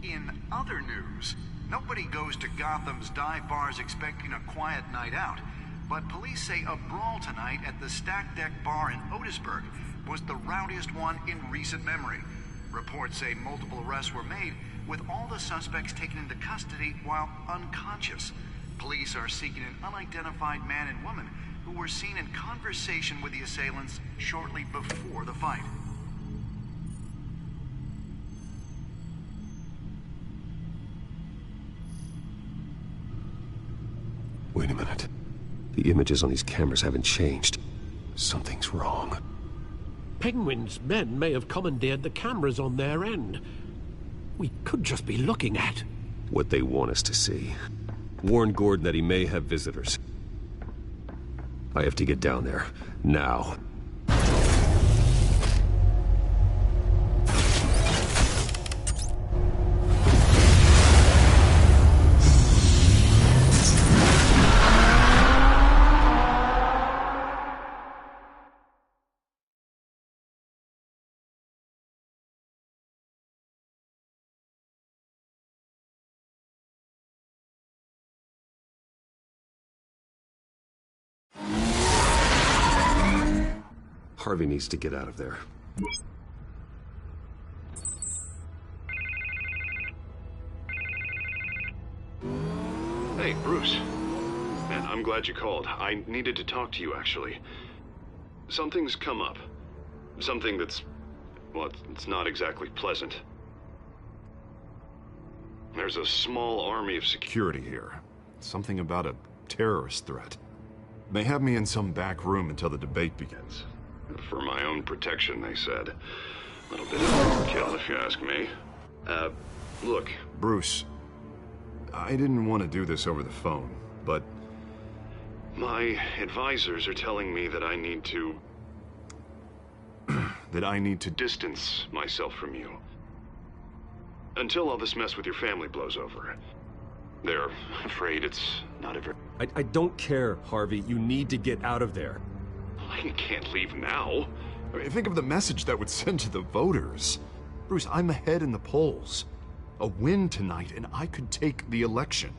Speaker 19: In other news, nobody goes to Gotham's dive bars expecting a quiet night out, but police say a brawl tonight at the Stack Deck Bar in Otisburg was the rowdiest one in recent memory. Reports say multiple arrests were made, with all the suspects taken into custody while unconscious. Police are seeking an unidentified man and woman who were seen in conversation with the assailants shortly before the fight.
Speaker 2: Wait a minute. The images on these cameras haven't changed. Something's wrong.
Speaker 1: Penguin's men may have commandeered the cameras on their end. We could just be looking at
Speaker 2: what they want us to see. Warn Gordon that he may have visitors. I have to get down there. Now. Harvey needs to get out of there.
Speaker 20: Hey, Bruce. Man, I'm glad you called. I needed to talk to you, actually. Something's come up. Something that's... well, it's not exactly pleasant. There's a small army of security here. Something about a terrorist threat. They have me in some back room until the debate begins. For my own protection, they said. A little bit of overkill, if you ask me. Look. Bruce, I didn't want to do this over the phone, but my advisors are telling me that I need to... that I need to distance myself from you. Until all this mess with your family blows over. They're afraid it's not ever...
Speaker 2: I don't care, Harvey. You need to get out of there.
Speaker 20: I can't leave now.
Speaker 4: I mean, think of the message that would send to the voters. Bruce, I'm ahead in the polls. A win tonight, and I could take the election.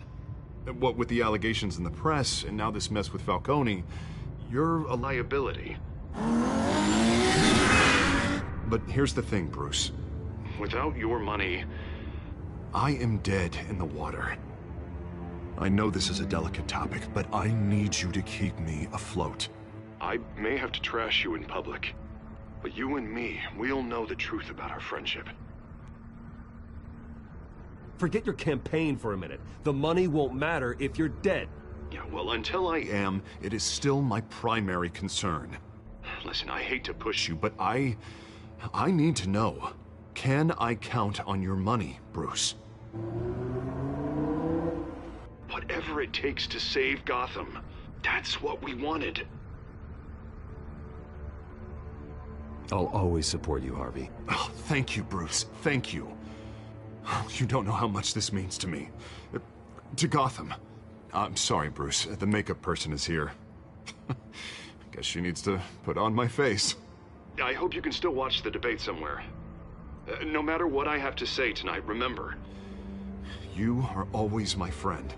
Speaker 4: What with the allegations in the press, and now this mess with Falcone, you're a liability. But here's the thing, Bruce.
Speaker 20: Without your money...
Speaker 4: I am dead in the water. I know this is a delicate topic, but I need you to keep me afloat.
Speaker 20: I may have to trash you in public, but you and me, we'll know the truth about our friendship.
Speaker 2: Forget your campaign for a minute. The money won't matter if you're dead.
Speaker 20: Yeah, well, until I am,
Speaker 4: it is still my primary concern.
Speaker 20: Listen, I hate to push you,
Speaker 4: But I need to know. Can I count on your money, Bruce?
Speaker 20: Whatever it takes to save Gotham. That's what we wanted.
Speaker 2: I'll always support you, Harvey.
Speaker 4: Oh, thank you, Bruce. Thank you. You don't know how much this means to me. To Gotham. I'm sorry, Bruce. The makeup person is here. Guess she needs to put on my face.
Speaker 20: I hope you can still watch the debate somewhere. No matter what I have to say tonight, remember.
Speaker 4: You are always my friend.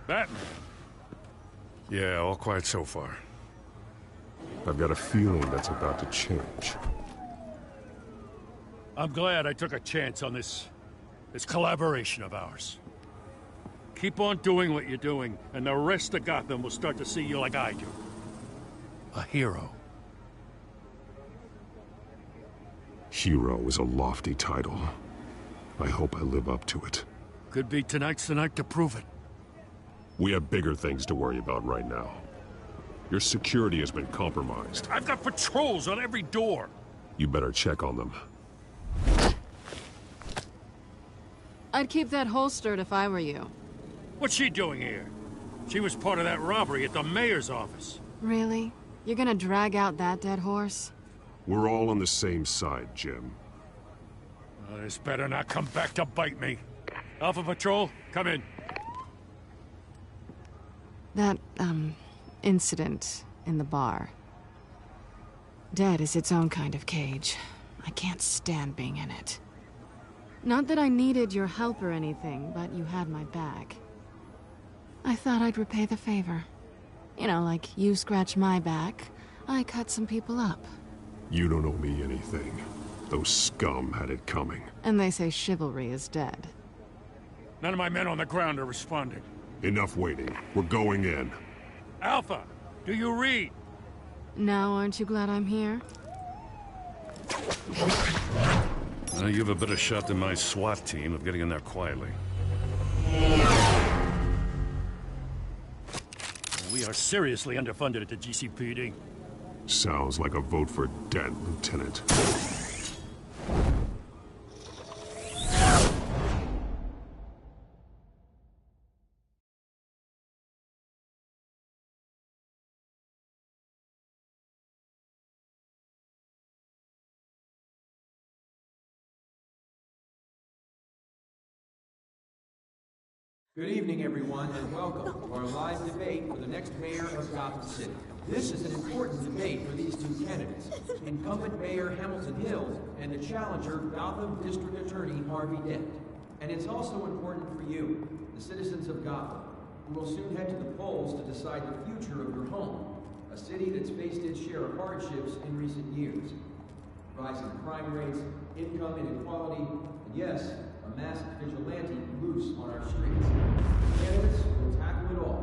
Speaker 5: Batman. Yeah, all quiet so far.
Speaker 2: I've got a feeling that's about to change.
Speaker 5: I'm glad I took a chance on this collaboration of ours. Keep on doing what you're doing, and the rest of Gotham will start to see you like I do. A hero.
Speaker 2: Hero is a lofty title. I hope I live up to it.
Speaker 5: Could be tonight's the night to prove it.
Speaker 2: We have bigger things to worry about right now. Your security has been compromised.
Speaker 5: I've got patrols on every door.
Speaker 2: You better check on them.
Speaker 14: I'd keep that holstered if I were you.
Speaker 5: What's she doing here? She was part of that robbery at the mayor's office.
Speaker 14: Really? You're gonna drag out that dead horse?
Speaker 2: We're all on the same side, Jim.
Speaker 5: Well, this better not come back to bite me. Alpha Patrol, come in.
Speaker 14: That, incident in the bar. Dead is its own kind of cage. I can't stand being in it. Not that I needed your help or anything, but you had my back. I thought I'd repay the favor. You know, like you scratch my back, I cut some people up.
Speaker 2: You don't owe me anything. Those scum had it coming.
Speaker 14: And they say chivalry is dead.
Speaker 5: None of my men on the ground are responding.
Speaker 2: Enough waiting. We're going in.
Speaker 5: Alpha, do you read?
Speaker 14: Now, aren't you glad I'm here?
Speaker 5: Well, you have a better shot than my SWAT team of getting in there quietly. We are seriously underfunded at the GCPD.
Speaker 2: Sounds like a vote for Dent, Lieutenant.
Speaker 21: Good evening, everyone, and welcome to our live debate for the next mayor of Gotham City. This is an important debate for these two candidates, incumbent Mayor Hamilton Hill and the challenger, Gotham District Attorney Harvey Dent. And it's also important for you, the citizens of Gotham, who will soon head to the polls to decide the future of your home, a city that's faced its share of hardships in recent years. Rising crime rates, income inequality, and yes, a masked vigilante loose on our streets. Candidates will tackle it all.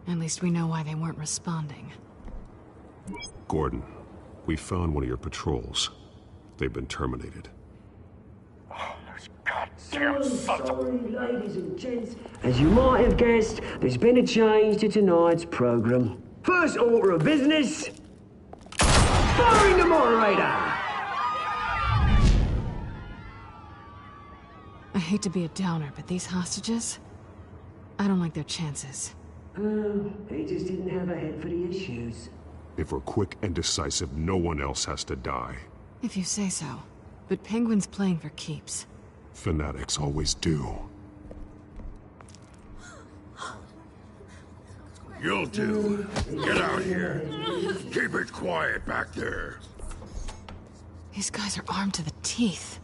Speaker 14: At least we know why they weren't responding.
Speaker 2: Gordon, we found one of your patrols. They've been terminated.
Speaker 10: So sorry, ladies and gents. As you might have guessed, there's been a change to tonight's program. First order of business, firing the moderator!
Speaker 14: I hate to be a downer, but these hostages, I don't like their chances.
Speaker 10: Oh, he just didn't have a head for the issues.
Speaker 2: If we're quick and decisive, no one else has to die.
Speaker 14: If you say so. But Penguin's playing for keeps.
Speaker 2: Fanatics always do.
Speaker 6: You'll do. Get out here. Keep it quiet back there.
Speaker 14: These guys are armed to the teeth.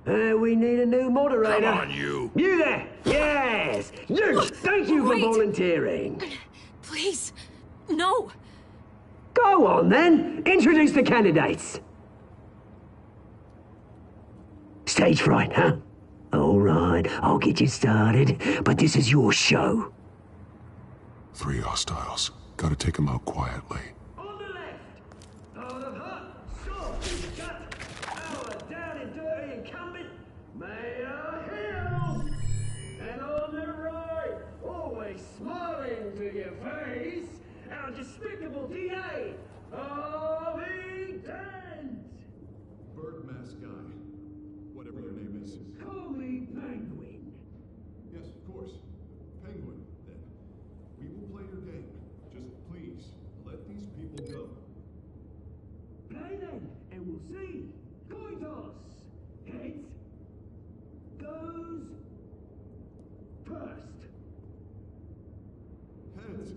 Speaker 10: We need a new moderator.
Speaker 6: Come on, you.
Speaker 10: You there! Yes! You! Thank you for volunteering.
Speaker 9: Please, no.
Speaker 10: Go on, then. Introduce the candidates. Stage fright, huh? All right, I'll get you started, but this is your show.
Speaker 2: 3 hostiles. Gotta take them out quietly.
Speaker 10: On the left, out of hot, soft, gut, our down and dirty incumbent, Mayor Hill. And on the right, always smiling to your face, our despicable DA, Harvey Dent.
Speaker 4: Bird mask guy. Whatever your name is.
Speaker 10: Call me Penguin.
Speaker 4: Yes, of course. Penguin, then. We will play your game. Just please, let these people go.
Speaker 10: Play then, and we'll see. Coin toss. Heads goes first.
Speaker 4: Heads.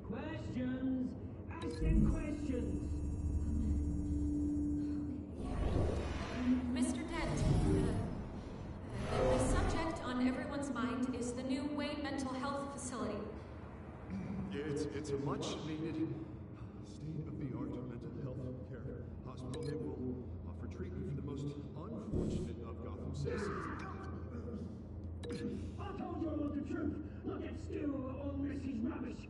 Speaker 10: Questions. Ask them questions.
Speaker 9: Mr. Dent, the subject on everyone's mind is the new Wayne Mental Health Facility.
Speaker 4: It's a much-needed state-of-the-art mental health care hospital. It will offer treatment for the most unfortunate of Gotham citizens.
Speaker 10: I told you I want the truth. Not get still or miss his rubbish.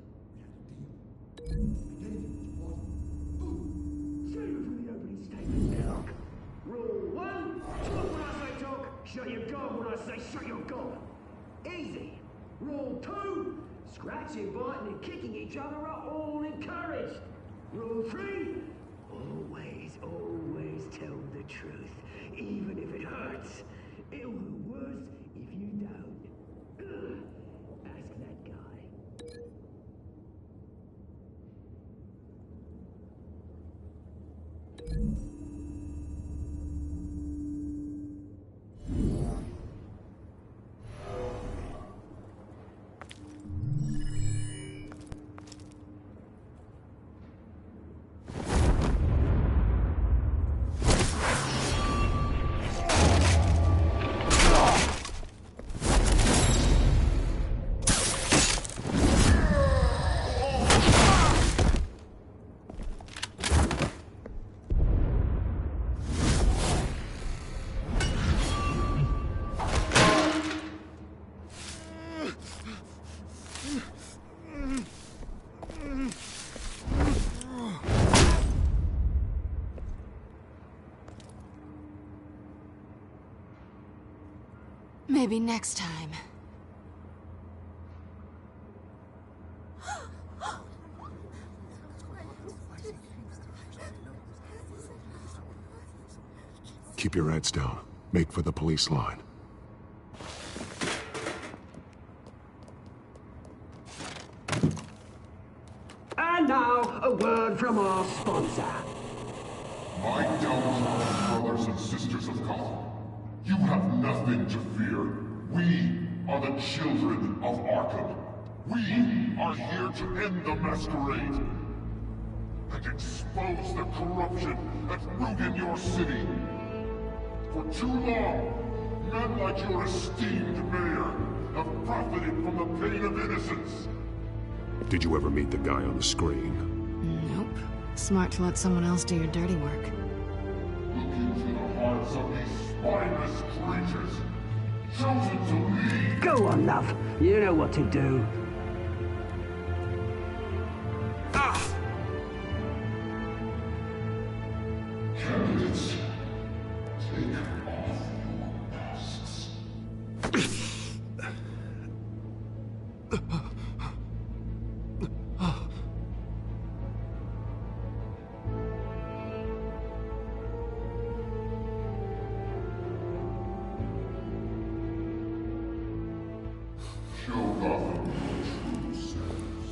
Speaker 10: Save it for the opening statement, Doc. Rule 1, talk when I say talk, shut your gob when I say shut your gob. Easy. Rule 2, scratching, biting and kicking each other are all encouraged. Rule 3, always tell the truth, even if it hurts. It'll be worse if you don't. Ask that guy.
Speaker 14: Maybe next time.
Speaker 2: Keep your heads down. Make for the police line.
Speaker 10: And now, a word from our sponsor.
Speaker 22: My downtrodden brothers and sisters of Gotham, you have nothing to fear. We are the children of Arkham. We are here to end the masquerade and expose the corruption that ruined your city. For too long, men like your esteemed mayor have profited from the pain of innocence.
Speaker 2: Did you ever meet the guy on the screen?
Speaker 14: Nope. Smart to let someone else do your dirty work.
Speaker 22: Look into the hearts of these spineless creatures, chosen to lead.
Speaker 10: Go on, love. You know what to do.
Speaker 22: candidates, take off your masks. Show Gotham your true selves.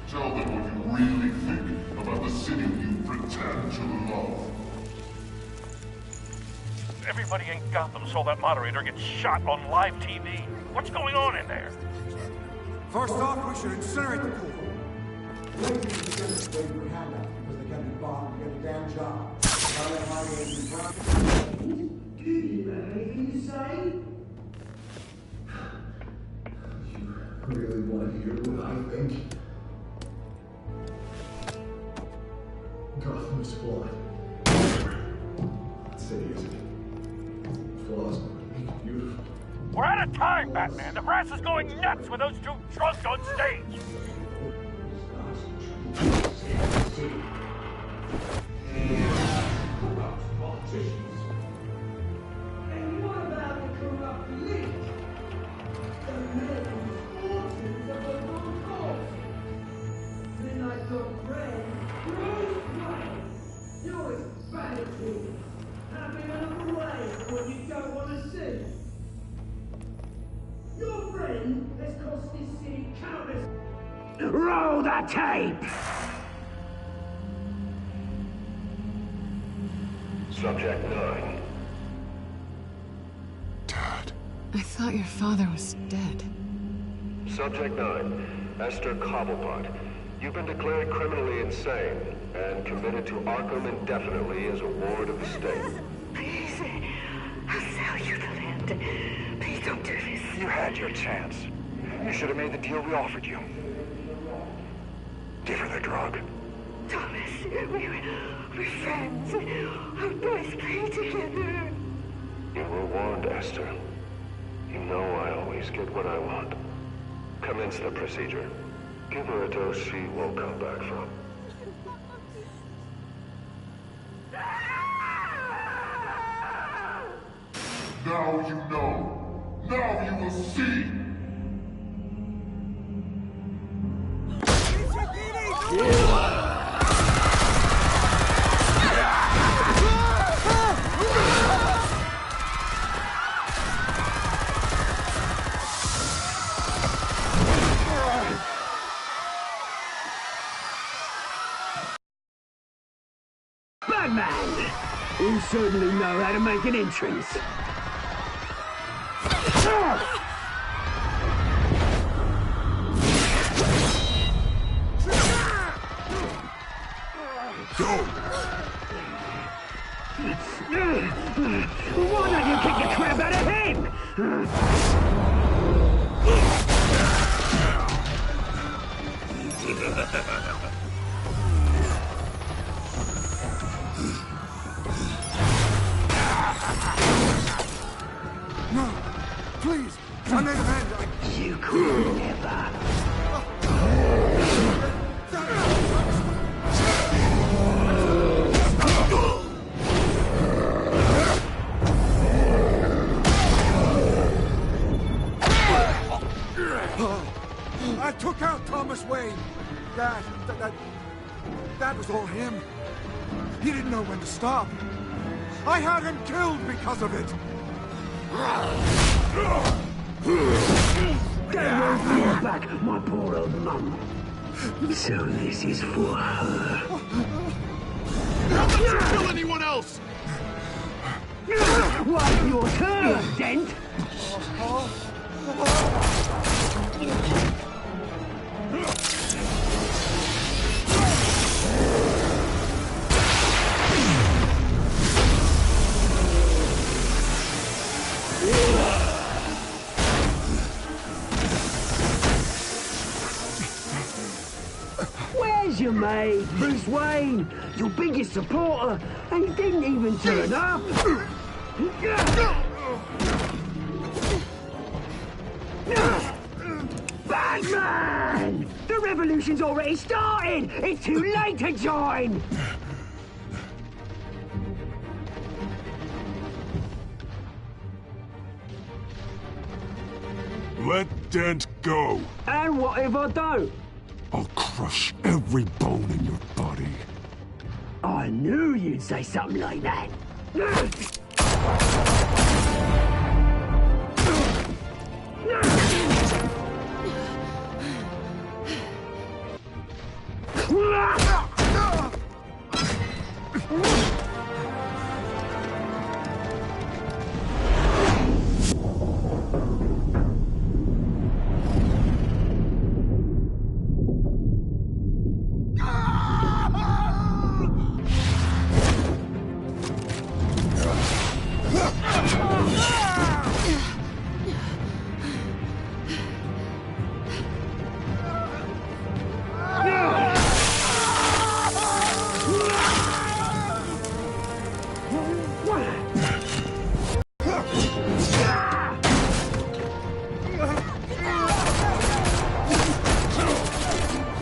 Speaker 22: Tell them what you really think about the city you pretend to love.
Speaker 3: Everybody in Gotham saw that moderator get shot on live TV. What's going on in there?
Speaker 8: First off, we should incinerate the pool. Waiting for handouts because they can't be bothered to get a damn job.
Speaker 10: Do you have anything to say? You really want to hear what I think? Gotham is flawed. That city isn't. Flaws make it beautiful.
Speaker 3: We're out of time, Batman. The press is going nuts with those two drunks on stage.
Speaker 10: Corrupt politicians. And what about the corrupt elite? The men whose fortunes are the wrong cause. Then I've got friend, Bruce Wayne. You're his vanity. Having another way what you don't want to see. Your friend has cost this city countless. Roll the tape!
Speaker 23: Subject 9.
Speaker 14: I thought your father was dead.
Speaker 23: Subject 9. Esther Cobblepot. You've been declared criminally insane and committed to Arkham indefinitely as a ward of the state.
Speaker 24: Please, I'll sell you the land. Please don't do this.
Speaker 15: You had your chance. You should have made the deal we offered you. Give her the drug.
Speaker 24: Thomas, we're friends. Our boys play together.
Speaker 23: You were warned, Esther. You know I always get what I want. Commence the procedure. Give her a dose she won't come back from.
Speaker 22: Now you know. Now you will see.
Speaker 10: Batman! You certainly know how to make an entrance. Why don't you kick the crap out of him?
Speaker 8: No, please, I made a hand.
Speaker 10: You could never.
Speaker 8: I took out Thomas Wayne. That was all him. He didn't know when to stop. I had him killed because of it.
Speaker 10: That won't bring back my poor old mum. So this is for her.
Speaker 15: Don't let you kill anyone else!
Speaker 10: What's your turn, Dent? Where's your mate, Bruce Wayne? Your biggest supporter, and he didn't even turn up. Batman! The revolution's already started! It's too late to join!
Speaker 6: Let Dent go.
Speaker 10: And what if I don't?
Speaker 6: I'll crush every bone in your body.
Speaker 10: I knew you'd say something like that.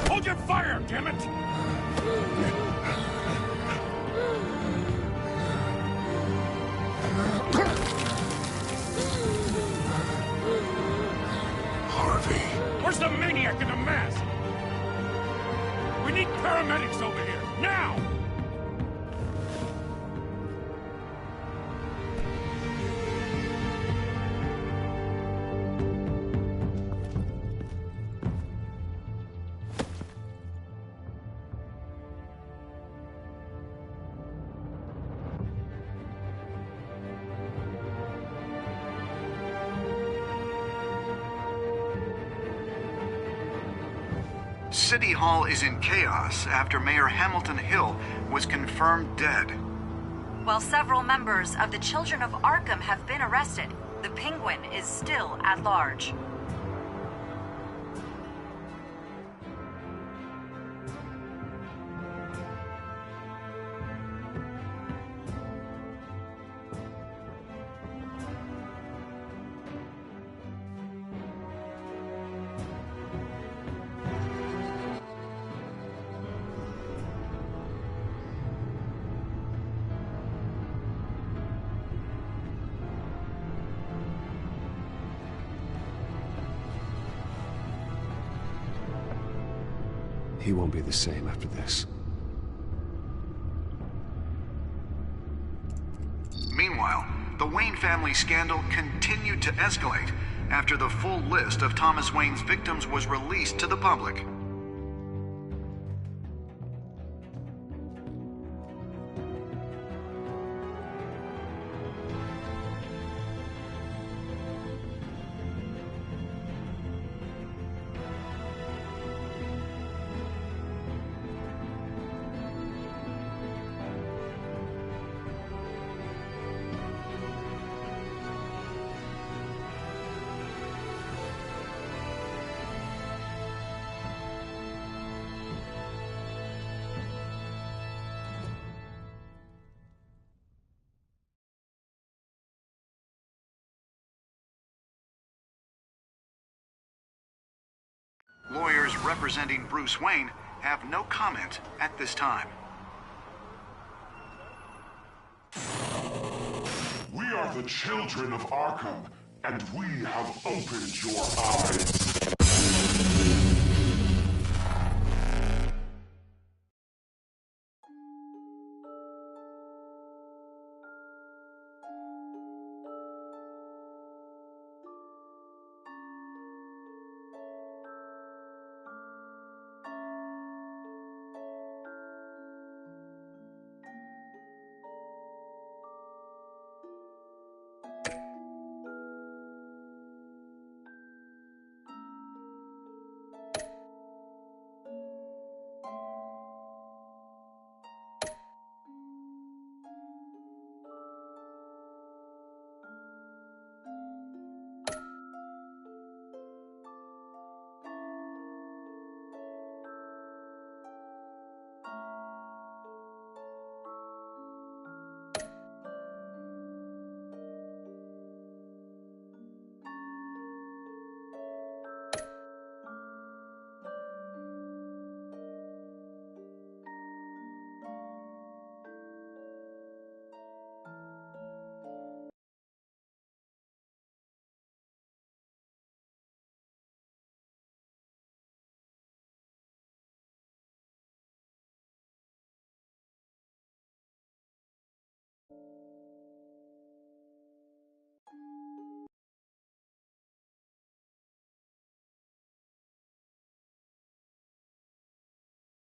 Speaker 3: Hold your fire, damn it!
Speaker 6: Harvey.
Speaker 3: Where's the maniac in the mask? We need paramedics over here, now!
Speaker 19: City Hall is in chaos after Mayor Hamilton Hill was confirmed dead.
Speaker 18: While several members of the Children of Arkham have been arrested, the Penguin is still at large.
Speaker 2: He won't be the same after this.
Speaker 19: Meanwhile, the Wayne family scandal continued to escalate after the full list of Thomas Wayne's victims was released to the public. Lawyers representing Bruce Wayne have no comment at this time.
Speaker 22: We are the children of Arkham, and we have opened your eyes.